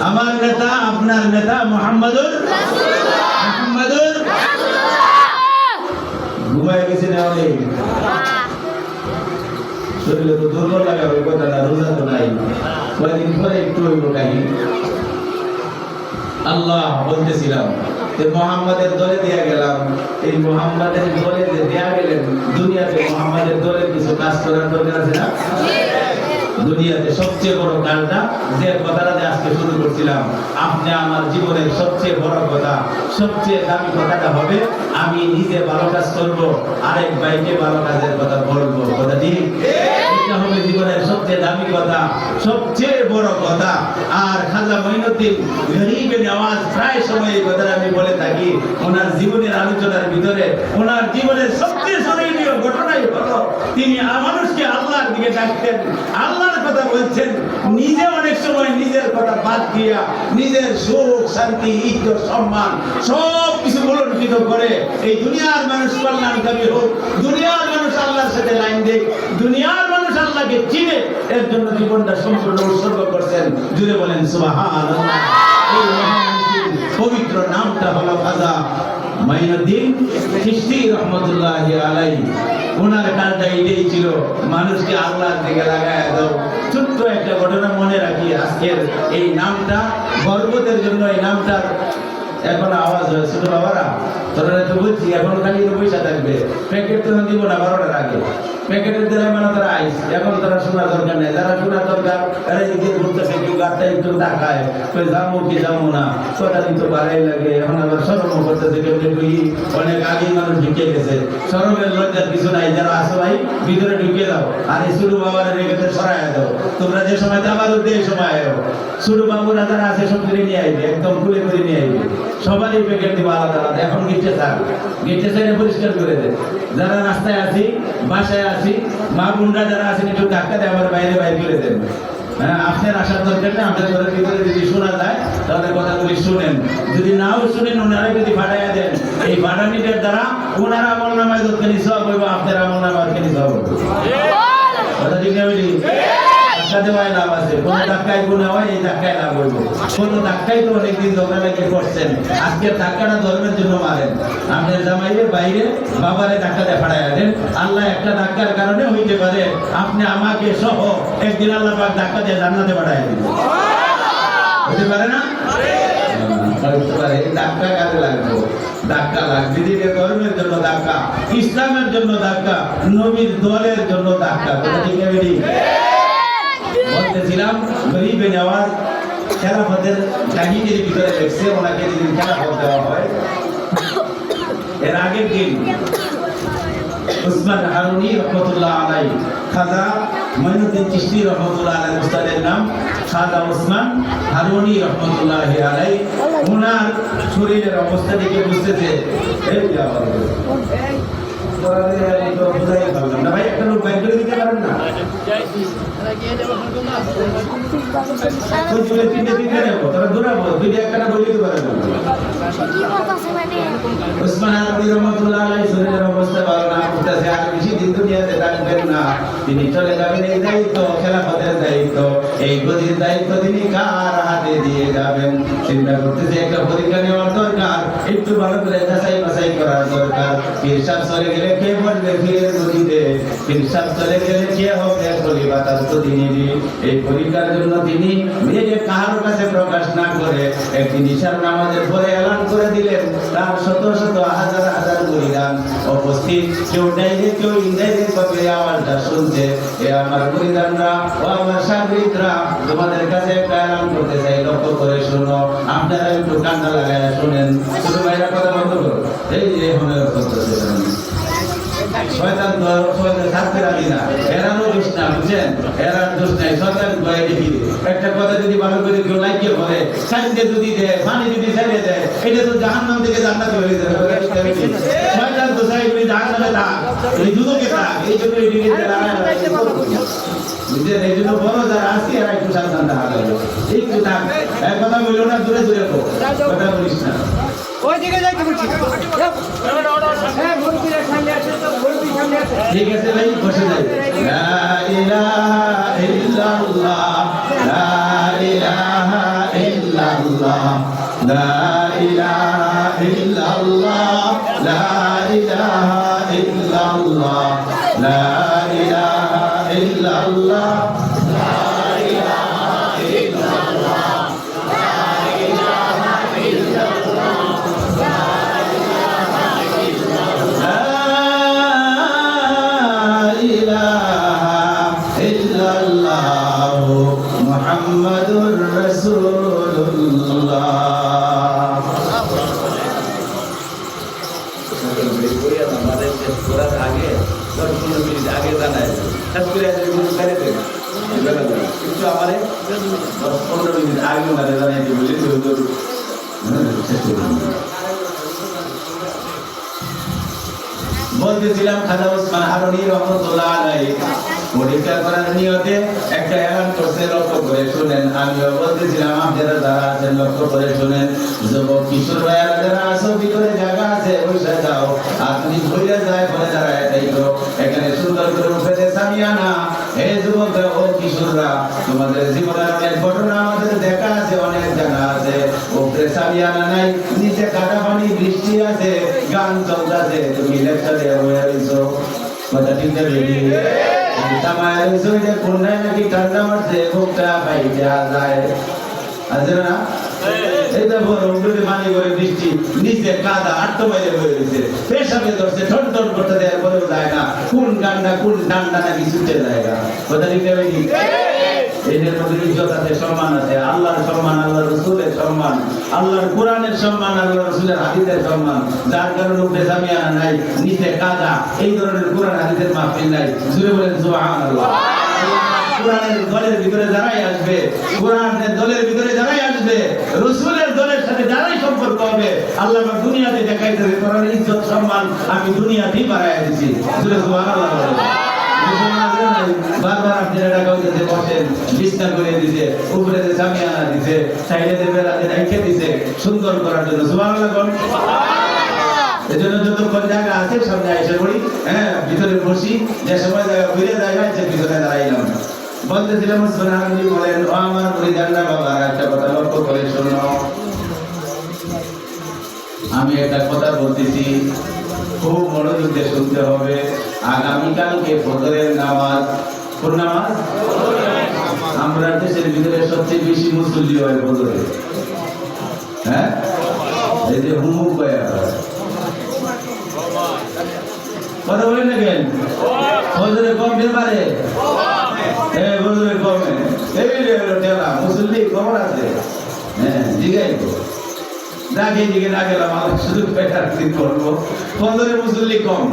আমার নেতা, আপনার নেতা মুহাম্মাদুর রাসূলুল্লাহ। মুহাম্মাদুর রাসূলুল্লাহ। ঘুমায় গেছে না অনেক? শরীরে তো দুর্বল লাগা, ওই কথা না, রোজা তো নাই, কয়েকদিন পরে একটু হইব কাহিনী। আল্লাহ বলতেছিলাম যে মুহাম্মাদের দলে দিয়া গেলাম, এই মুহাম্মাদের দলে যে দেয়া গেলেন, দুনিয়াতে মুহাম্মাদের দলে কিছু কাজ করার দরকার আছে না? দুনিয়াতে সবচেয়ে বড় কাজটা, যে কথাটা আজকে শুরু করছিলাম, আপনি আমার জীবনের সবচেয়ে বড় কথা, সবচেয়ে দামি কথাটা হবে, আমি নিজে ভালো কাজ করব, আরেক ভাইকে ভালো কাজের কথা বলবো। কথা ঠিক? এটা হবে জীবনের সবচেয়ে দামি কথা, সবচেয়ে বড় কথা। আর খাজা মঈনুদ্দিন গরীবে নওয়াজ প্রায় সময় এই কথাটা আমি বলে থাকি, ওনার জীবনের আলোচনার ভিতরে ওনার জীবনের সবচেয়ে স্মরণীয় ঘটনাই হলো, তিনি মানুষকে আল্লাহর দিকে ডাকতেন, আল্লাহর কথা বলছেন, নিজে অনেক সময় নিজের কথা বাদ দিয়া নিজের সুখ শান্তি ইজ্জত সম্মান সব কিছু বলণ্ঠিত করে এই দুনিয়ার মানুষ কল্যাণকামী হোক, দুনিয়ার মানুষ আল্লাহর সাথে লাইন দেখ, দুনিয়ার মানুষ আল্লাহকে চিনে, এর জন্য জীবনটা সম্পূর্ণ উৎসর্গ করছেন। জুড়ে বলেন সুবহানাল্লাহ। এই মহান পবিত্র নামটা হলো খাজা মঈনুদ্দিন চিশতি রহমতুল্লাহি আলাইহি। ওনার কাজটা এটাই ছিল, মানুষকে আল্লাহর দিকে লাগায় দাও। ছোট্ট একটা ঘটনা মনে রাখি, আজকের এই নামটা বরকতের জন্য, এই নামটার এখন আওয়াজ হয়, ছোট বাবারা তোরা তো বলছি, এখন খালি পয়সা থাকবে, প্যাকেট তো দিব না 12টার আগে, প্যাকেটের দ্বারা মানে তারা আইস, এখন তারা শোনার দরকার নেই, যারা শোনার দরকার তারা এদিকে ঘুরতেছে, কেউ গাড়টা একটু টাকায়, কেউ যাবো কি যাবো না, কথা দিতে পারাই লাগে, এখন আবার সরমও করতেছে, কেউ অনেক আগেই মানুষ ঢুকে গেছে, সরমের লজ্জার কিছু নাই, যারা আসো ভাই ভিতরে ঢুকে দাও, আর এই শুরু বাবার রেখেতে সরাই দাও, তোমরা যে সময় যাবার উদ্দেশ্যে সময় আয়ো, শুরু বাবুরা যারা আছে সব করে নিয়ে আইবে, একদম খুলে করে নিয়ে আইবে, সবারই প্যাকেট দিব আলাদা আলাদা। এখন গিটে থাক, গিটে সাইডে পরিষ্কার করে দেয়, যারা রাস্তায় আছি, বাসায় আছি, মা বোনরা যারা আছেন একটু ধাক্কা দিয়ে আবার বাইরে বাইরে করে দেন। হ্যাঁ, আপনার আসার দরকার নেই, আপনার ঘরের ভিতরে যদি শোনা যায় তাহলে কথাগুলি শুনেন, যদি নাও শুনেন ওনারা যদি ফাটাইয়া দেন, এই ফাটানিটার দ্বারা ওনারা আমল নামায় দরকারি সব হইব, আপনার আমল নামায় কেন সব হইব। কথা ঠিক না বলি? ধাক্কা দেওয়ায় লাভ আছে, কোনো ধাক্কায় গুণ হয়, এই ধাক্কায় লাভ হইব। কোনো ধাক্কায় তো অনেকদিন ঝগড়া লেগে করছেন, আজকের ধাক্কাটা ধর্মের জন্য মারেন, আপনার জামাইরে বাইরে বাবারে ধাক্কা দিয়ে ফাড়াইয়া দেন, আল্লাহ একটা ধাক্কার কারণে হইতে পারে আপনি আমাকে সহ একদিন আল্লাহ পাক ধাক্কা দিয়ে জান্নাতে পাঠাইয়া দিবেন, হতে পারে না? ধাক্কা কাজে লাগবে, ধাক্কা লাগবে, দিকে ধর্মের জন্য ধাক্কা, ইসলামের জন্য ধাক্কা, নবীর দলের জন্য ধাক্কা। কথা ঠিক আছে? বলতেছিলাম গরীবে নওয়াজ খেলাফতের কাহিনীর ভিতরে দেখছে, ওনাকে যেদিন খেলাফত দেওয়া হয়, এর আগের দিন উসমান হারুনি রহমতুল্লাহ আলাইহি, খাজা মঈনুদ্দিন চিশতি রহমতুল্লাহ আলাইহি, উস্তাদের নাম খাজা উসমান হারুনি রহমতুল্লাহ আলাইহি, ওনার শরীরের অবস্থা দেখে বুঝতেছে এই যাওয়ার না ভাই, একটা লোক বাইক করে দিতে পারেন না, তিনটে নেবো, তারা দৌড়াবো, দুইটা একটা বলে দিতে পারেন না। উসমান হারুনি রহমতুল্লাহ আলাইহি শরীরের অবস্থা ভালো না, উঠতেছে, আর বেশি দিন দুনিয়াতে থাকবেন না, তিনি চলে যাবেন, এই দায়িত্ব খেলাফতের দায়িত্ব, এই গদির দায়িত্ব তিনি কার হাতে দিয়ে যাবেন? চিন্তা করতেছে একটা পরীক্ষা নেওয়ার দরকার, একটু ভালো করে যাচাই বাছাই করার দরকার। পীর সাহেব চলে গেলে কে বলবে পীরের গতিতে, পীর সাহেব চলে গেলে কে হবে খলিফা তার প্রতিনিধি। এই পরীক্ষার জন্য তিনি নিজে কাহার কাছে প্রকাশ না করে একটি নিশার নামাজের পরে এলান করে দিলেন। তার শত শত হাজার হাজার মুরিদান উপস্থিত, কেউ ডাইরেক্ট কেউ ইনডাইরেক্ট ভাবে আওয়াজটা শুনছে। এ আমার মুরিদানরা ও আমার সাগরিদরা, তোমাদের কাছে একটা এলান করতে চাই, লক্ষ্য করে শোনো। আপনারা একটু কান্না লাগায় শোনেন। ছোট ভাইরা কথা বন্ধ করো। এই যে এখন করতেছে শয়তান তো শয়তান থাকতে রাখি না, এরারও দোষ না, বুঝছেন? এরার দোষ নাই, শয়তান ভয় দেখি। একটা কথা যদি ভালো করে কেউ লাগিয়ে বলে, সাইডে যদি দেয়, পানি যদি ছেড়ে দেয়, এটা তো জাহান্নাম থেকে জান্নাতে হয়ে যাবে। শয়তান তো চাই তুমি জাহান্নামে থাক, তুমি দুদকে থাক। এই জন্য এই দিকে বুঝছেন? এই জন্য বড় যারা আছে এরা একটু সাবধান থাকা যাবে। একটু থাক, এক কথা বললো না, দূরে দূরে কথা বলিস না। ঠিক আছে ভাই, বসে যাই। লা ইলাহা ইল্লাল্লাহ, লা ইলাহা ইল্লাল্লাহ, লা ইলাহা ইল্লাল্লাহ, লা ইলাহা ইল্লাল্লাহ, লা ইলাহা ইল্লাল্লাহ, লা ইলাহা ইল্লাল্লাহ, লা ইলাহা ইল্লাল্লাহ, লা ইলাহা ইল্লাল্লাহ, মুহাম্মাদুর রাসূলুল্লাহ। আমাদের করার আগে 10-15 মিনিট আগে জানায় কিন্তু আমার 10-15 মিনিট আগে ওনারা জানাইতে বলি বলতেছিলাম খাজা ওসমান হারুনি রহমতুল্লাহ আলাইহি পরীক্ষা করার নিয়তে একটা এলান করছে, লক্ষ্য করে শুনেন। আমিও বলতেছিলাম আপনারা যারা আছেন লক্ষ্য করে শুনেন। যুবক কিশোর ভাইয়ারা যারা আসো, ভিতরে জায়গা আছে, বসে যাও। আপনি ভুলে যায় বলে যারা এটাই তো এখানে সুন্দর করে উঠেছে সামিয়ানা। হে যুবকরা ও কিশোররা, তোমাদের জীবনের অনেক ঘটনা আমাদের দেখা আছে, অনেক জানা আছে। উপরে সামিয়ানা নাই, নিচে কাদা পানি, বৃষ্টি আছে, গান চলতেছে, তুমি লেকচার দিয়ে বয়ে রয়েছো। কথা ঠিক আছে? তামায়ের শরীরে কোনটায় নাকি ঠান্ডা মারছে, মুখটা বাইতে যায়, আছে না? এই দেখো রোদে পানি করে বৃষ্টি, নিচে কাদা আটটো বাইরে হয়ে গেছে, পেশাবে ধরছে, ঠন ঠন করতে দেয়, বলেও যায় না কোন গান্ডা কোন ঠান্ডা নাকি ছুটে যায় না। কথা ঠিক আছে? এদের মধ্যে ইজ্জত আছে, সম্মান আছে, আল্লাহর সম্মান, আল্লাহ রসুলের সম্মান, আল্লাহর কোরআনের সম্মান, আল্লাহ রসুলের হাদিসের সম্মান। যার কারণে উপরে জামিয়ানা নাই, নিচে কাদা, এই ধরনের কোরআন হাদিসের মাহফিল নাই। জুড়ে বলেন সুবহানাল্লাহ। কোরআনের দলের ভিতরে যারাই আসবে, কোরআনের দলের ভিতরে যারাই আসবে, রসুলের দলের সাথে যারাই সম্পর্ক হবে, আল্লাহ আমার দুনিয়াতে দেখাইতে হবে কোরআনের ইজ্জত সম্মান আমি দুনিয়াতেই বাড়াইয়া দিছি। জুড়ে সুবহানাল্লাহ। বারবার আপনারা টাকা দিতে বসেন, বিছনা করে দিতে, উপরে যে জামিয়ানা দিতে, সাইডে যে বেলাতে রেখে দিতে, সুন্দর করার জন্য। সুবহানাল্লাহ। এজন্য যতক্ষণ জায়গা আছে সামনে এসে পড়ি, হ্যাঁ ভিতরে বসি, যে সময় জায়গা ঘুরে জায়গা আছে ভিতরে দাঁড়াইলাম। বলতেছিলাম ওসমান হারুনি বলেন, ও আমার মুরিদানরা বাবা, একটা কথা লক্ষ্য করে শোনো। আমি একটা কথা বলতেছি, খুব মনোযোগ দিয়ে শুনতে হবে। আগামীকালকে ফজরের নামাজ, কোন নামাজ? আমরা দেশের ভিতরে সবচেয়ে বেশি মুসল্লি হয় ফজরে, হ্যাঁ? এই যে হুমুক কথা বলেন না কেন? ফজরে কম পারে, ফজরে কমে, এই মুসল্লি খবর আছে, হ্যাঁ জিগাই রাগে দিকে না গেলাম, আমার শুধু পেটার ঠিক করবো। ফজরে মুসল্লি কম,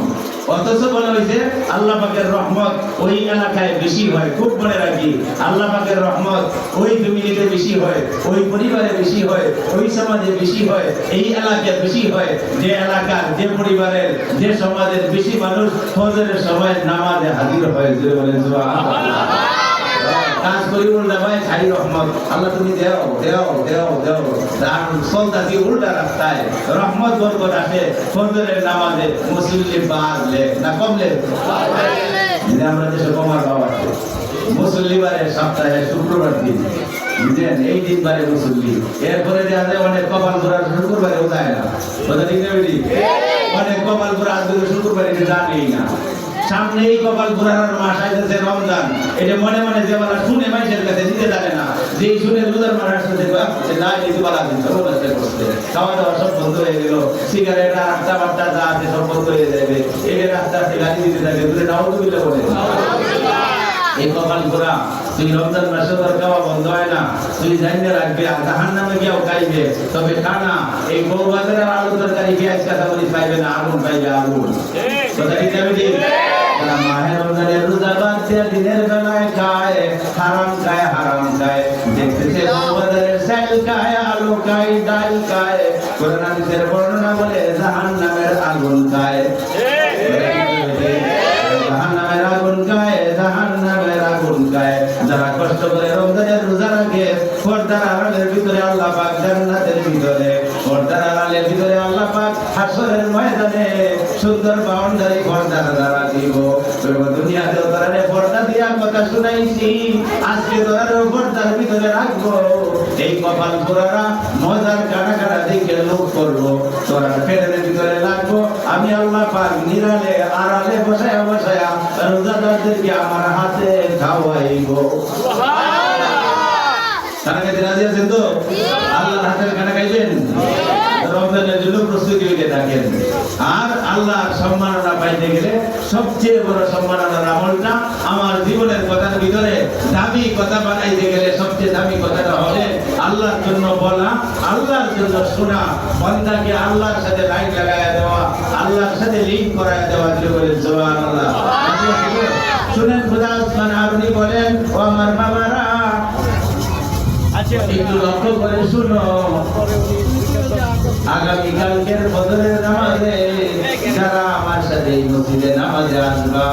অথচ বলা হয়েছে আল্লাহ পাকের রহমত ওই এলাকায় বেশি হয়। খুব মনে রাখি, আল্লাহ পাকের রহমত ওই ফ্যামিলিতে বেশি হয়, ওই পরিবারে বেশি হয়, ওই সমাজে বেশি হয়, এই এলাকায় বেশি হয়। যে এলাকার, যে পরিবারের, যে সমাজের বেশি মানুষ ফজরের সময় নামাজে হাজির হয়। বলেন সুবহানাল্লাহ। কাজ করি উল্টা ভাই, খাই রহমত, আল্লাহ তুমি দেও দেও দেও দেও, আর চলতাছি উল্টা রাস্তায়, রহমত বরকত আসে ফজরের নামাজে। মুসল্লি বাড়লে না কমলে? আমরা দেশে কমার ভাব আছে। মুসল্লি বারে সপ্তাহে শুক্রবার দিন, বুঝলেন? এই দিন বারে মুসল্লি। এরপরে দেখা যায় অনেক কপাল ঘোরা শুক্রবারেও যায় না, কথা ঠিক না বেটি? অনেক কপাল ঘোরা আজকে শুক্রবারে জানেই না। সামনে এই কপাল ঘোরার মাস আইতেছে রমজান, এটা মনে মনে যে বলা শুনে মানুষের কাছে দিতে জানে না, যে শুনে রোজার মাস আসতে না দিতে বলা দিন সর্বনাশটা করছে, খাওয়া দাওয়া সব বন্ধ হয়ে গেল, সিগারেট আর আটটা বাট্টা যা আছে সব বন্ধ হয়ে যাবে, এটা রাস্তা থেকে গাড়ি দিতে থাকে, দূরে নাও তো বিলে বলে এই কপাল ঘোরা। তুই রমজান মাসে তোর খাওয়া বন্ধ হয় না, তুই জানিয়ে রাখবে আর জাহান নামে গিয়েও খাইবে, তবে খানা এই বউবাজারের আলু তরকারি পেঁয়াজ কাঁচামরিচ পাইবে না, আগুন পাইবে আগুন, কথা ঠিক না বেটি? যারা মাহে রমজানের রোজা বাদ দিয়ে দিনের বেলায় খায়, হারাম খায়, দেখতেছে বউবাজারের চাল খায়, আলু খায়, ডাল খায়, কোরআন হাদিসের বর্ণনা বলে জাহান্নামের আগুন খায়, জাহান্নামের আগুন খায়, জাহান্নামের আগুন খায়। যারা কষ্ট করে রমজানের রোজা রাখে, পর্দার আড়ালের ভিতরে আল্লাহ পাক জান্নাতের ভিতরে, পর্দার আড়ালের ভিতরে আল্লাহ পাক হাসরের ময়দানে সুন্দর বাউন্ডারি পর্দা দ্বারা দিব। দুনিয়াতে তোরা পর্দা দিয়া কথা শুনাইছি, আজকে তোরা পর্দার ভিতরে রাখবো। এই কপাল ঘোরারা মজার কাটা দেখে লোক করবো, তোরা পেটের ভিতরে লাগবো। আমি আল্লাহ পাক নিরালে আড়ালে বসায়া রোজাদারদেরকে আমার হাতে খাওয়াইবো। খানা খাইতে রাজি আছেন তো? আল্লাহর হাতের খানা খাইবেন? রমজানের জন্য প্রস্তুতি হইতে থাকেন। আর আল্লাহর সম্মাননা পাইতে গেলে সবচেয়ে বড় সম্মাননার আমলটা আমার জীবনের কথার ভিতরে দামি কথা বানাইতে গেলে সবচেয়ে দামি কথাটা হবে আল্লাহর জন্য বলা, আল্লাহর জন্য শোনা, বান্দাকে আল্লাহর সাথে লাইন লাগাইয়া দেওয়া, আল্লাহর সাথে লিঙ্ক করাইয়া দেওয়া। সুবহানাল্লাহ। শুনেন খোদা ওসমান আপনি বলেন, ও আমার বাবারা একটু লক্ষ্য করে শুনো, আগামীকালকের বদরের নামাজে যারা আমার সাথে এই মসজিদে নামাজে আসবা,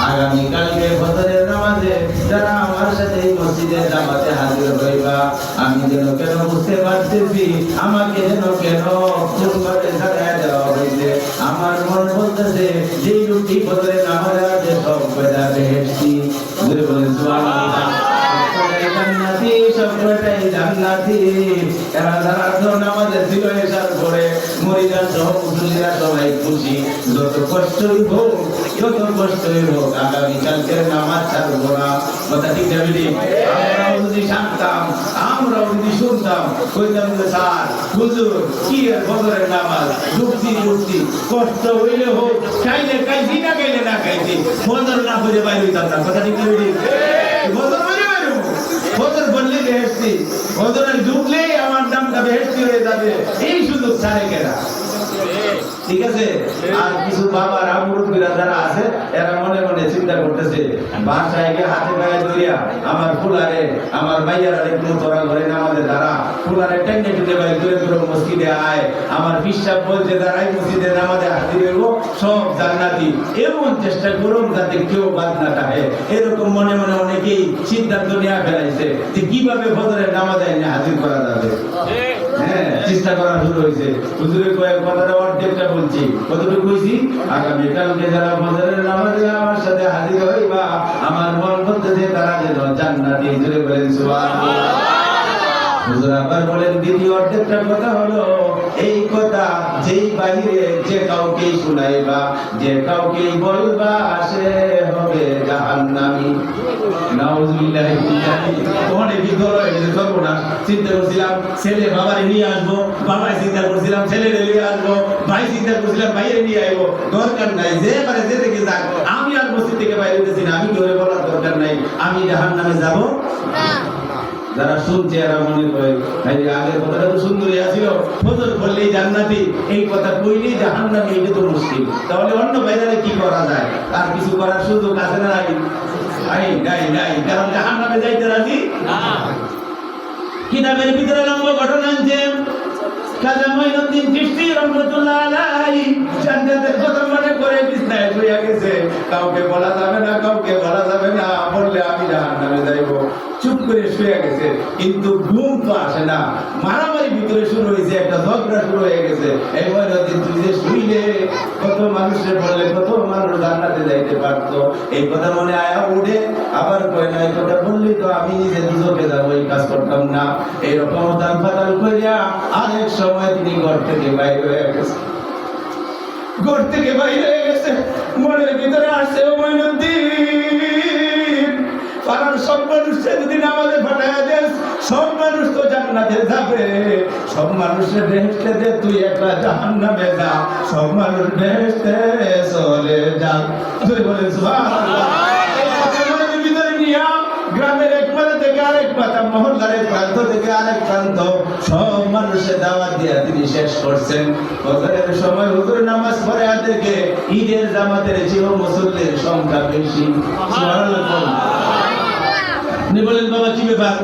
আগামীকালকে বদরের নামাজে যারা আমার সাথে এই মসজিদে জামাতে হাজির হইবা, আমি যেন কেন বুঝতে পারতেছি, আমাকে যেন কেন কোনভাবে জানায় দেওয়া হয়েছে। আমার মন বলতেছে যে লোকটি বদরের নামাজে আছে সব বেদা বেহেশতি, বলেন সুবহানাল্লাহ। জান্নাতি সবটাই জান্নাতি, এরা যারা নামাজে ছিল এসার পরে মরিদান সহ মুসল্লিরা সবাই খুশি। যত কষ্টই হোক আগামীকালকের নামাজ ছাড়বো না, কথা ঠিক না বেটি? আমরাও যদি জানতাম, আমরাও যদি শুনতাম, কইতাম যে স্যার হুজুর কি এর বদরের নামাজ ঢুকছি কষ্ট হইলে হোক, খাইলে খাইছি না খাইলে না খাইছি, বদর না করে বাইরে হইতাম না, কথা ঠিক না বেটি? বদর বদর বললে বেহেশতি, বদরে ঢুকলেই আমার নামটা বেহেশতি হয়ে যাবে, এই সুযোগ ছাড়ে কেনা, ঠিক আছে? আর কিছু বাবারা মুরব্বীরা যারা আছে এরা মনে মনে চিন্তা করতেছে, বাসায় গিয়ে হাতে পায়ে ধরিয়া আমার ফুলারে আমার মাইয়ারা একটু তোরা ঘরে নামাজে দাঁড়া, ফুলারে টেনে টুটে ভাই দূরে দূরে মসজিদে আয়, আমার বিশ্বাস বলছে দাঁড়াই মসজিদে নামাজে হাজির হইব, সব জান্নাতি। এমন চেষ্টা করুন যাতে কেউ বাদ না থাকে। এরকম মনে মনে অনেকেই সিদ্ধান্ত নেওয়া ফেলাইছে যে কিভাবে ফজরের নামাজে হাজির করা যাবে। হ্যাঁ, চেষ্টা করা শুরু হয়েছে। হুজুরের কয়েক কথাটা অর্ধেকটা বলছি, কতটুকু কইছি? আগামীকালকে যারা ফজরের নামাজে আমার সাথে হাজির হইবা, আমার মন বলতেছে তারা যেন জান্নাতি। জোরে বলেন সুবহানাল্লাহ। হুজুর আবার বলেন দ্বিতীয় অর্ধেকটা কথা হলো এই কথা, যেই বাইরে যে কাউকে শুনাইবা, যে কাউকে বলবা, সে হবে জাহান্নামী। নাউযুবিল্লাহি মিন যালিক। অনেক বিদ্রোহ হয়েছে, সর্বনাশ। চিন্তা করছিলাম ছেলে বাবারে নিয়ে আসবো, বাবাই চিন্তা করছিলাম ছেলেরে নিয়ে আসবো, ভাই চিন্তা করছিলাম ভাইয়ের নিয়ে আইবো। দরকার নাই, যে পারে যে থেকে যাক, আমি আর মসজিদ থেকে বাইরে হইতেছি না, আমি কেউ বলার দরকার নাই, আমি জাহান্নামে যাবো না। যারা শুনছে এরা মনে করে আগের কথাটা তো সুন্দরই আছিল, ফজর বললেই জান্নাতি, এই কথা কইলেই জাহান্নামী, এটা তো মুশকিল। তাহলে অন্য বাইরে কি করা যায়? আর কিছু করার সুযোগ আছে না? নাই, কারণ জাহান্নামে যাইতে রাজি না। কিতাবের ভিতরে লম্বা ঘটনা আছে, কাজী মুঈনুদ্দিন চিশতি রাহমাতুল্লাহ আলাইহি জান্নাতের কথা মনে করে বিছনায় শুয়ে গেছে। কাউকে বলা যাবে না, বললে আমি জাহান্নামে যাইব। চুপ করে শুয়ে গেছে, কিন্তু ঘুম তো আসে না। মারামারি ভিতরে শুরু হয়েছে, একটা ঝগড়া শুরু হয়ে গেছে। এই মুঈনুদ্দিন তুই যে শুইলে কত মানুষের বললে কত মানুষ জান্নাতে যায়, যাইতে পারতো। এই কথা মনে আয়া উঠে আবার কয় না, এই কথা বললি তো আমি নিজে দুজকে যাবো, এই কাজ করতাম না। এইরকম উতাল পাতাল করিয়া আরেক সময় তিনি ঘর থেকে বাইরে হয়ে গেছে। ঘর থেকে বাইরে হয়ে গেছে, মনের ভিতরে আসছে ও মঈনুদ্দিন, পাড়ার সব মানুষকে যদি নামাজে পাঠায়া দেস, সব মানুষ তো জান্নাতে যাবে, সব মানুষের বেহেশতে দে, তুই একটা জাহান্নামে যা, সব মানুষ বেহেশতে চলে যা। তুই বলেন সুবহানাল্লাহ। এই কথা মনের ভিতরে নিয়া গ্রামের এক মাথা থেকে আরেক মাথা, মহল্লার এক প্রান্ত থেকে আরেক প্রান্ত সব মানুষের দাওয়াত দিয়া তিনি শেষ করছেন। ফজরের সময় হুজুর নামাজ পড়ে থেকে ঈদের জামাতের চেয়েও মুসল্লির সংখ্যা বেশি। সুবহানাল্লাহ। আপনি বলেন বাবা কি ব্যাপার?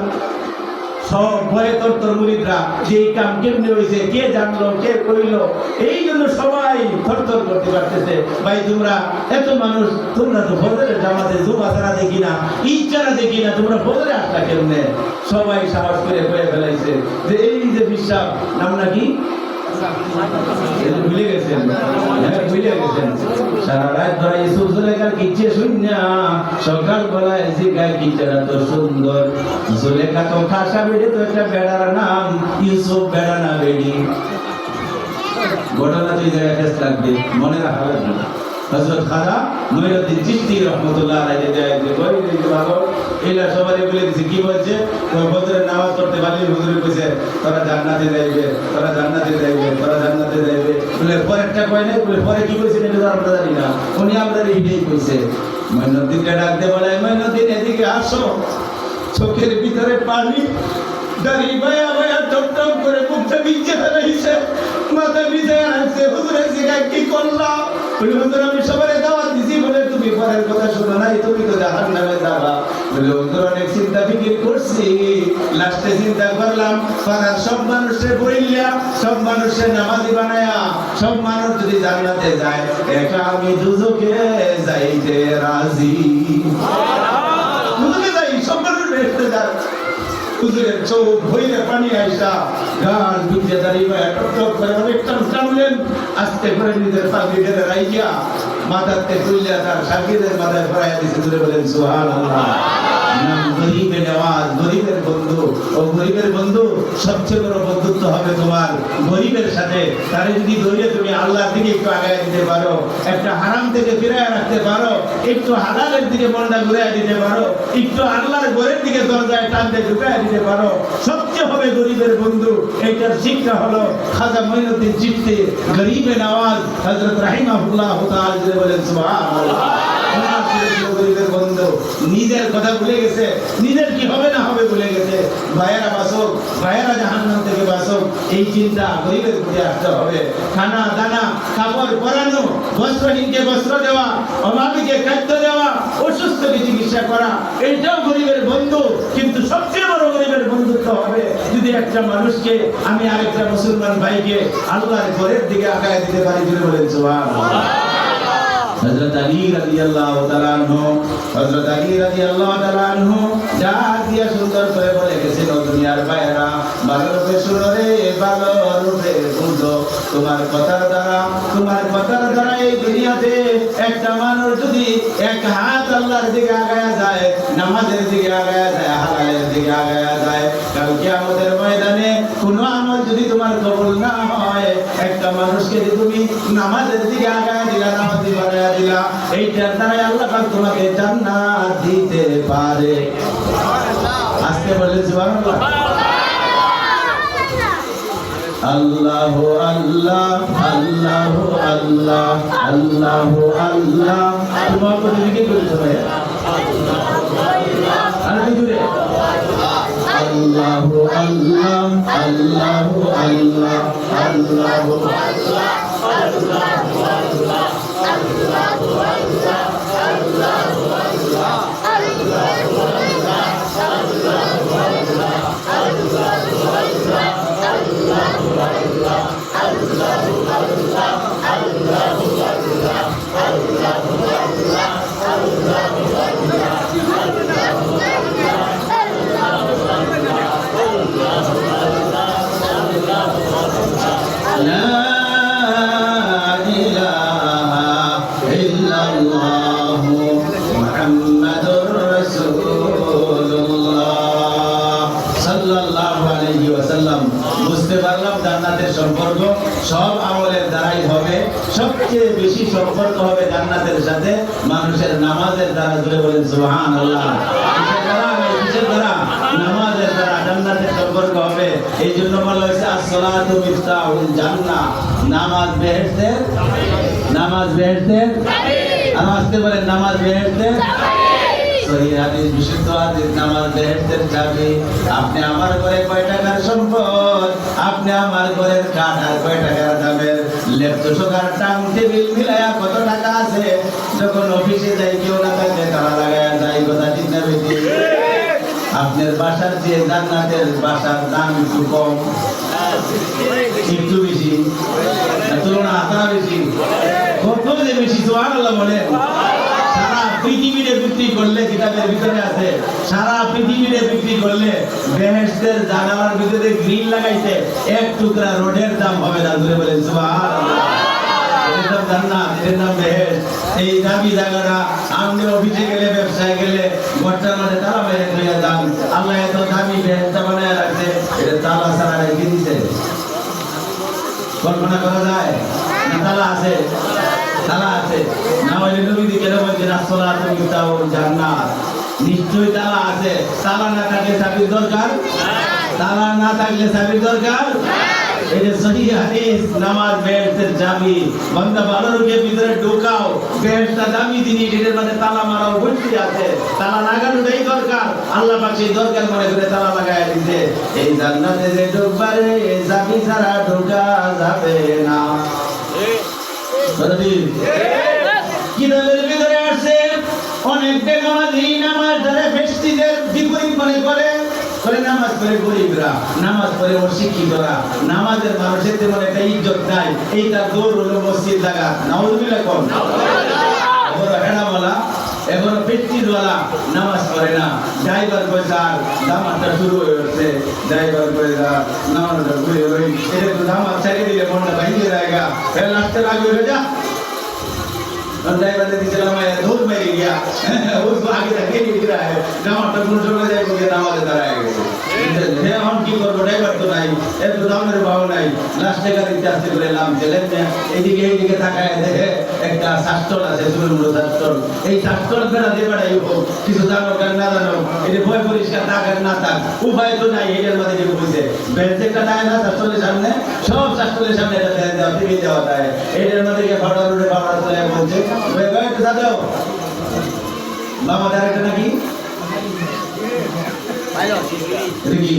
সব ভয়ে তরতর মুরিদরা যে এই কাম কেমনে হয়েছে, কে জানলো, কে কইলো, এই জন্য সবাই থরথর করতে পারতেছে। ভাই তোমরা এত মানুষ, তোমরা তো ফজরের জামাতে জুমা ছাড়া দেখি না, ঈদ ছাড়া দেখি না, তোমরা ফজরে আসলা কেমনে? সবাই সাহস করে কয়ে ফেলাইছে যে এই যে বিশ্বাস নাম নাকি ভুলে গেছেন, ভুলে গেছেন। সারা রাত ধরে ইউসুফ জুলেখার কিচ্ছে শুনিয়া সকাল বেলায় জিগায় কিচ্ছেটা তো সুন্দর। জুলেখা তো খাসা বেড়ে তো একটা বেড়ার নাম ইউসুফ, বেড়া না বেড়ি। ঘটনা তুই জায়গায় ঠেস লাগবে, মনে রাখা লাগবে। হযরত খাজা মঈনুদ্দিন চিশতি রাহমাতুল্লাহ আলাইহি যে ভালো এলা সবারই বলে দিছে, কি বলছে? ফজরের নামাজ পড়তে পারলে হুজুর কইছে তোরা জান্নাতে যাইবে, তোরা জান্নাতে যাইবে, তোরা জান্নাতে যাইবে। বলে পরেরটা কয় নাই, বলে পরে কি কইছে এটা তো আমরা জানি না, উনি আমরা এইটাই কইছে। মঈনুদ্দিনকে ডাক দিয়ে বলে, মঈনুদ্দিন এদিকে আসো। চোখের ভিতরে পানি, দাড়ি বায়া বায়া টপ টপ করে মুখটা ভিজে ফেলাইছে, মাথা ভিজে আসছে। হুজুরের জিজ্ঞাসা কি করলাম? বলে হুজুর আমি সবারে দাওয়াত দিছি, বলে তুমি পরের কথা শোনো নাই, তুমি তো জাহান্নামে যাবা। বলে হুজুর অনেক চিন্তা ফিকির করছি, লাস্টে চিন্তা করলাম পাড়ার সব মানুষের বইলিয়া, সব মানুষের নামাজি বানায়া, সব মানুষ যদি জান্নাতে যায়, একা আমি দুজকে যাইতে রাজি। দুজকে যাই, সব মানুষ বেহেশতে যায়। হুজুরের চোখ ভইরে পানি আইসা গাল দুধে দাঁড়িয়ে টক টক করে অনেক টানলেন, আস্তে করে নিজের পাগড়িটা রাইয়া মাথাতে তুললে তার শাকিরের মাথায় পড়াইয়া দিতে তুলে বলেন সুবহানাল্লাহ। গরিবের নেওয়াজ, গরিবের বন্ধু। ও গরিবের বন্ধু, সবচেয়ে বড় বন্ধুত্ব হবে তোমার গরিবের সাথে। তারে যদি ধরে তুমি আল্লাহর দিকে একটু আগায় দিতে পারো, একটা হারাম থেকে ফিরায় রাখতে পারো, একটু হালালের দিকে মনটা ঘুরাই দিতে পারো, একটু আল্লাহর ঘরের দিকে দরজায় টানতে ঢুকায় দিতে পারো, সবচেয়ে হবে গরিবের বন্ধু। এইটার শিক্ষা হলো খাজা মঈনুদ্দিন চিশতি গরিবে নওয়াজ হযরত রাহিমাহুল্লাহ তাআলা বলেন সুবহানাল্লাহ। গরিবের বন্ধু নিজের কথা ভুলে গেছে, নিজের কি হবে না হবে ভুলে গেছে। ভাইয়েরা বাসক, ভাইয়েরা জাহান্নাম থেকে বাসক, এই চিন্তা গরিবের প্রতি আসতে হবে। খানা দানা, কাপড় পরানো, বস্ত্রহীনকে বস্ত্র দেওয়া, অভাবীকে খাদ্য দেওয়া, অসুস্থকে চিকিৎসা করা, এইটাও গরিবের বন্ধু। কিন্তু সবচেয়ে বড় গরিবের বন্ধুত্ব হবে যদি একটা মানুষকে, আমি আরেকটা মুসলমান ভাইকে আল্লাহর ঘরের দিকে আগায় দিতে পারি। বলেন সুবহানাল্লাহ। হযরত আলী রাদিয়াল্লাহু তাআলা আনহু, হযরত আলী রাদিয়াল্লাহু তাআলা আনহু যা দিয়া সুন্দর করে বলে গেছেন, দুনিয়ার ভাইরা ভালো রূপে শুনো রে, ভালো রূপে বুঝো। তোমার কথার দ্বারা এই দুনিয়াতে একটা মানুষ যদি এক হাত আল্লাহর দিকে আগায়া যায়, নামাজের দিকে আগায়া যায়, হালালের দিকে আগায়া যায়, কাল কিয়ামতের ময়দানে কোনো আমল যদি তোমার কবুল না হয়, একটা মানুষকে যদি তুমি নামাজের দিকে আগায়া দিলা, নামাজি বানায়া দিলা, এইটার দ্বারাই আল্লাহ পাক তোমাকে জান্নাত দিতে পারে। আজকে বলেন সুবহানাল্লাহ। আল্লাহু আল্লাহ, আল্লাহু আল্লাহ, আল্লাহু আল্লাহ। তোমার কথা কি বলছো ভাই? আর কি জুড়ে? আল্লাহু আল্লাহ, আল্লাহু আল্লাহ, আল্লাহু আল্লাহ, আল্লাহু আল্লাহ, আল্লাহু আল্লাহ, আল্লাহু আল্লাহ, আল্লাহু আল্লাহ, আল্লাহু আল্লাহ, আল্লাহু আল্লাহ, আল্লাহু আল্লাহ, আল্লাহু আল্লাহ, আল্লাহু আল্লাহ, আল্লাহু আল্লাহ, আল্লাহু আল্লাহ, আল্লাহু আল্লাহ, লা ইলাহা ইল্লাল্লাহ, সম্পর্ক সব আমলের দ্বারাই হবে। সবচেয়ে বেশি সম্পর্ক হবে জান্নাতের সাথে মানুষের নামাজের দ্বারা। জোরে বলেন সুবহানাল্লাহ। কিসের দ্বারা? নামাজের দ্বারা জান্নাতের সম্পর্ক হবে। এই জন্য বলা হয়েছে as-সালাতু মিফতাহুল জান্নাহ। নামাজ বেহেশতের, নামাজ বেহেশতের, আর আজকে বলেন নামাজ বেহেশতের। সহিহ হাদিস, বিশুদ্ধ হাদিস, নামাজ বেহেশতের চাবি। আপনি আমার ঘরে কয় টাকার সম্পদ, আপনি আমার ঘরের কাঠ আর কয় টাকার দামের লেপটপ টাং টেবিল মিলায়া কত টাকা আছে। যখন অফিসে যাই কেউ না থাকলে তারা লাগায় যাই, কথা ঠিক না বেশি? আপনার বাসার চেয়ে জান্নাতের বাসার দাম একটু কম, একটু বেশি, তুলনা আসারা বেশি, কত যে বেশি। সুবহানাল্লাহ বলেন। সারা পৃথিবীতে বিক্রি করলে, কিতাবের ভিতরে আছে, সারা পৃথিবীতে বিক্রি করলে বেহেশতের জানালার ভিতরে গ্রিল লাগাইছে এক টুকরা রোডের দাম হবে না। ধরে বলেন সুবহানাল্লাহ। এর নাম জান্নাত, এর নাম বেহেশত। এই দামি জায়গাটা আপনি অফিসে গেলে, ব্যবসায় গেলে ঘরটার মধ্যে তালা মেরে দিয়ে যান। আল্লাহ এত দামি বেহেশতটা বানায় রাখছে, এটা তালা ছাড়া রেখে দিছে। কল্পনা করা যায় না? তালা আছে, তালা আছে। না হলে নবী কেন বলছেন as-সালাতু মিফতাহুল জান্নাত? নিশ্চয়ই তালা আছে। তালা না থাকলে চাবির দরকার, তালা না থাকলে চাবির দরকার। এই যে সহিহ হাদিস, নামাজ বেহেশতের চাবি। বান্দা ভালো রূপে ভিতরে ঢোকাও, বেহেশতটা দামি জিনিস, এর মধ্যে তালা মারাও বসে আছে। তালা লাগানোটাই দরকার। আল্লাহ পাক সেই দরকার মনে করে তালা লাগায় দিতে। এই জান্নাতে যে ঢোকবারে এই চাবি ছাড়া ঢোকা যাবে না। কিতাবের ভিতরে আসছে অনেক বেনামাজি নামাজ ধরে ফেস্টিদের বিপরীত মনে করে। নামাজ পড়ে গরিবরা, নামাজ পড়ে অশিক্ষিতরা, নামাজের মানুষের তেমন একটা ইজ্জত নাই। এইটা দৌড় হলো মসজিদ জায়গা। নাউযুবিল্লাহ কোন বড় হেডাওয়ালা, এখনো পেট্টিওয়ালা নামাজ পড়ে না। ড্রাইভার পয়সার নামাজটা শুরু হয়েছে, ড্রাইভার পয়সা নামাজটা ঘুরে ওই এটা তো নামাজ ছেড়ে দিলে মনটা ভাঙিয়ে যায়গা। ফের লাস্টের আগে হয়ে যা ड्राइवर ने दिखला मैं धूल में गया उसको आगे तक नहीं दिख रहा है नाम तक मुझे चले जाए मुझे नाम देता रहेगा ये हम की করব ড্রাইভার তো নাই এত দামের ভাও নাই লাস্টে গাড়ি চালাতে বলে নাম চলেন না এইদিকে তাকায় দেখে একটা শাস্ত্র আছে সুরমুড় শাস্ত্র এই শাস্ত্র বেড়া দিয়ে বেড়াই হোক কিছু জানো কেন না জানো এই ভয় পরিষ্কার থাকার না থাক উপায় তো নাই এর মধ্যে যে বুঝে বেলচেকটা নাই না শাস্ত্রের সামনে সব শাস্ত্রের সামনে এটা দেওয়া টিভি দেওয়া যায় এর মধ্যে গিয়ে ফাটা রুটে ফাটা চলে বলছে দাদা বাবা ডাইরেক্টর নাকি রিকি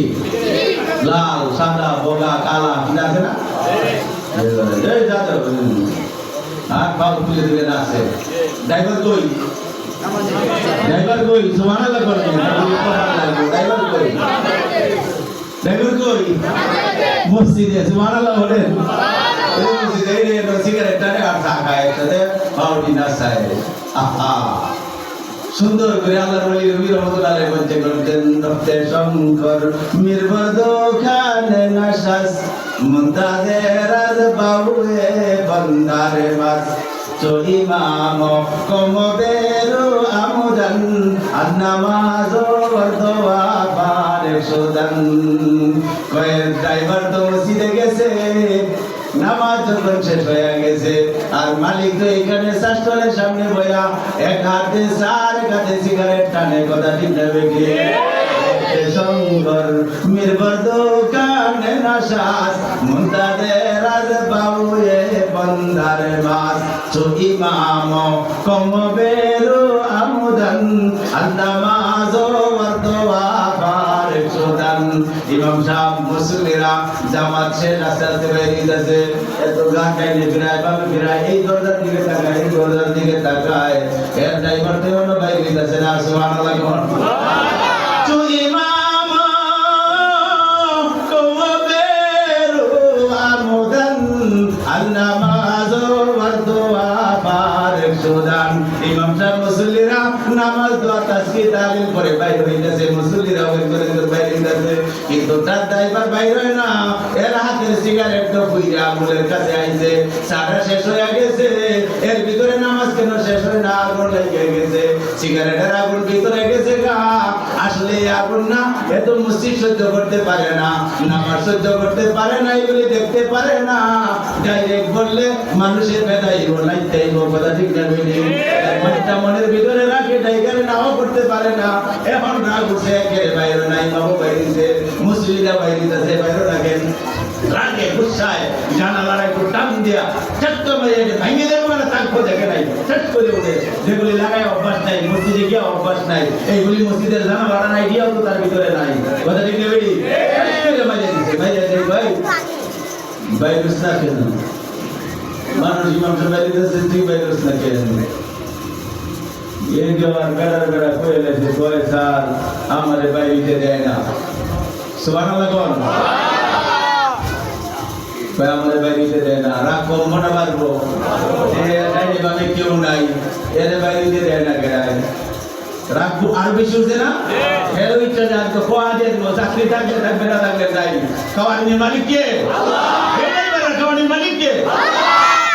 লাল সাদা বগা কালা কি আছে না এই দাদা আর বাবু তুলে দিলে না আছে ড্রাইভার কই সুবহানাল্লাহ করবেন ড্রাইভার কই মসজিদে সুবহানাল্লাহ বলেন মসজিদে এই সিগারেট টানে আর চা খায় একসাথে পাউডি না খায় আহা সুন্দর করে আল্লাহর ওলি রবি রহমাতুল্লাহ আলাইহি বলতে করতেন রক্তে শঙ্কর মিরবদ খানে নাশাস মুনতাজে রাজ বাউয়ে বন্দারে মাস চো ইমাম কমবেরু আমুদান আন্নামাজ ওয়ারদওয়া বারে সুদান কয় ড্রাইভার তো মসজিদে গেছে নামাজ যখন শেষ হয়ে গেছে আর মালিক তো এখানে শাস্ত্রের সামনে বয়া এক হাতে চার হাতে সিগারেট টানে কথা ঠিক নেবে কি শঙ্কর মিরবদ কানে নাশাস মুনতাদে রাজ বাউয়ে বন্দারে মাস চো ইমাম কমবেরু আমুদান আন্নামাজ ওয়ারদওয়া বারে সুদান ইমাম সাহেব মুসলিরা জামাত শেষ রাস্তাতে বেরিয়ে যাচ্ছে এত গান গাইলে ফিরায় বাবু ফিরায় এই দরজার দিকে তাকায় এই দরজার দিকে তাকায় এর ড্রাইভার তো অন্য বাইরে যাচ্ছে না সুবহানাল্লাহ কোন চো ইমাম কমবেরু আমুদান আন্নামাজ ওয়ারদওয়া বারে সুদান ইমাম সাহেব মুসল্লিরা নামাজ দোয়া তাসবিহ তাহলিল করে বাইরে হইতেছে মুসল্লিরা ওই করে বাইরে হইতেছে কিন্তু তার ড্রাইভার বাইরে হয় না এর হাতে সিগারেট তো পুইরা আগুনের কাছে আইছে, চাটা শেষ হয়ে গেছে, এর ভিতরে নামাজ কেন শেষ হয় না, আগুন লেগে গেছে, সিগারেটের আগুন ভিতরে গেছে গা। আসলে এই আগুন না, এত মসজিদ সহ্য করতে পারে না, নামাজ সহ্য করতে পারে না, এগুলি দেখতে পারে না। ডাইরেক্ট বললে মানুষের বেদাইব নাইতেইব, কথা ঠিক না বলি? একটা মনের ভিতরে রাখে ডাইগারে নাও করতে পারে না। এখন রাগ উঠে একেবারে বাইরে নাই, বাবু বাইরেছে, মুসলিরা বাইরেছে, বাইরে রাখেন। রাগে গুসায় জানালার একটু টান দিয়া চট্ট মারিয়ে ভাঙিয়ে দেবো, মানে তাকে দেখে নাই, চট করে উঠে। যেগুলি লাগায় অভ্যাস নাই, মসজিদে গিয়ে অভ্যাস নাই, এইগুলি মসজিদের জানালার আইডিয়াও তো তার ভিতরে নাই, কথা ঠিক না বেড়ি? মারিয়ে দিচ্ছে, মারিয়ে দেয় ভাই বাইরুস না কেন? মানুষ ইমাম সাহেব বাইরেছে, তুই বাইরুস না কেন? এই জবার বেড়ার বেড়া করে লেছে, কয়ে স্যার আমারে বাইরে দেয় না। সুবহানাল্লাহ কোন? কয়ে আমারে বাইরে দেয় না, রাগ কম মনে পারবো, ডাইনে কেউ নাই, এর বাইরে দেয় না কেন? রাখবো আর বেশি উঠছে না? এর ইচ্ছা যার তো খোয়া দিয়ে দিল, চাকরি থাকলে থাকবে না থাকলে যাই। খাওয়ার মালিক কে? খাওয়ার মালিক কে?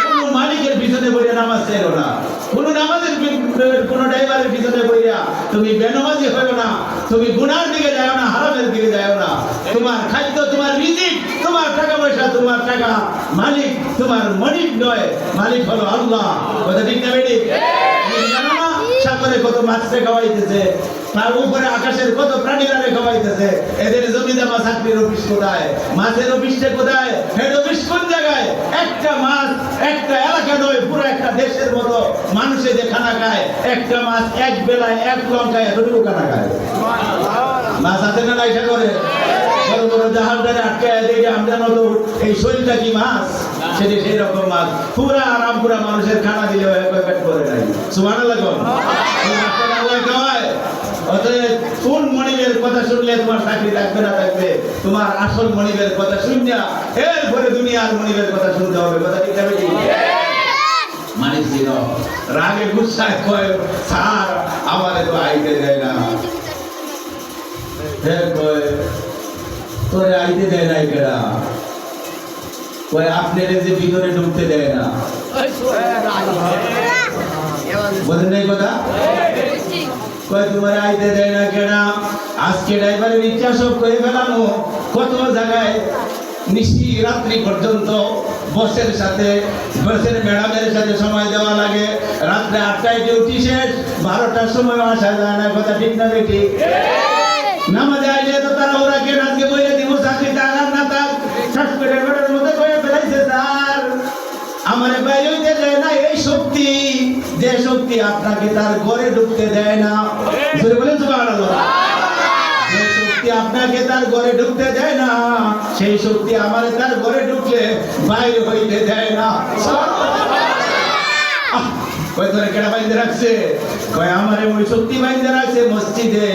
কোন মালিকের পিছনে বইয়া নামাজ চাইলো না, কোন নামাজের কোন ড্রাইভারের পিছনে বইয়া তুমি বেনামাজি হইও না, তুমি গুনার দিকে যাও না, হারামের দিকে যাও না। তোমার খাদ্য, তোমার রিজিক, তোমার টাকা পয়সা, তোমার টাকা মালিক তোমার মালিক নয়, মালিক হলো আল্লাহ। কথা ঠিক না বেটি? জানো না সাগরে কত মাছকে খাওয়াইতেছে, তার উপরে আকাশের কত প্রাণীরারে খাওয়াইতেছে। এদের জমিতে মাছ চাকরির অফিস কোথায়? মাছের অফিসটা কোথায়? হেড অফিস কোন জায়গায়? একটা মাছ একটা এলাকা নয়, পুরো একটা দেশের মতো মানুষে যে খানা খায়, একটা মাছ এক বেলায় এক লঙ্কায় এতটুকু খানা খায়। মাছ আছে না নাই সাগরে? বড় বড় জাহাজদারে আটকায় দিয়ে আমরা মতো এই শরীরটা কি মাছ? সেটি সেই রকম মাছ, পুরা আরাম, পুরা মানুষের খানা দিলে পেট করে নাই। সুবহানাল্লাহ কোন? আল্লাহ খাওয়ায়। অতএব কোন মনিবের কথা শুনলে তোমার চাকরি থাকবে না থাকবে, তোমার আসল মনিবের কথা শুনিয়া এরপরে দুনিয়ার মনিবের কথা শুনতে হবে, কথা ঠিক যাবে কি? মানিক ছিল রাগে গুসায় কয় স্যার আমারে তো আইতে দেয় না, তোরে আইতে দেয় নাই কেডা? কয় আপনার যে ভিতরে ঢুকতে দেয় না। বোঝেন নাই কথা? কয় তোমার আইতে দেয় না কেডা? আজকে ড্রাইভারের ইচ্ছা সব করে ফেলানো, কত জায়গায় নিশি রাত্রি পর্যন্ত বসের সাথে, বসের ম্যাডামের সাথে সময় দেওয়া লাগে। রাত্রে 8টায় ডিউটি শেষ, 12টার সময় আসা যায় না, কথা ঠিক না বেটি? নামাজে আইলে তো তারা ওরা কেন আজকে বইলে দিব চাকরিতে আগার না থাক, সার্টিফিকেটের মধ্যে কয়ে ফেলাইছে স্যার আমারে বাইরে হইতে দেয় না। এই শক্তি, যে শক্তি আপনাকে তার ঘরে ঢুকতে দেয় না, বলেন সুবহানাল্লাহ। যে শক্তি আপনাকে তার ঘরে ঢুকতে দেয় না, সেই শক্তি আমারে তার ঘরে ঢুকলে বাইরে হইতে দেয় না। কয় তোরে কেডা বাইন্ধে রাখছে? কয় আমারে ওই শক্তি বাইন্ধে রাখছে মসজিদে।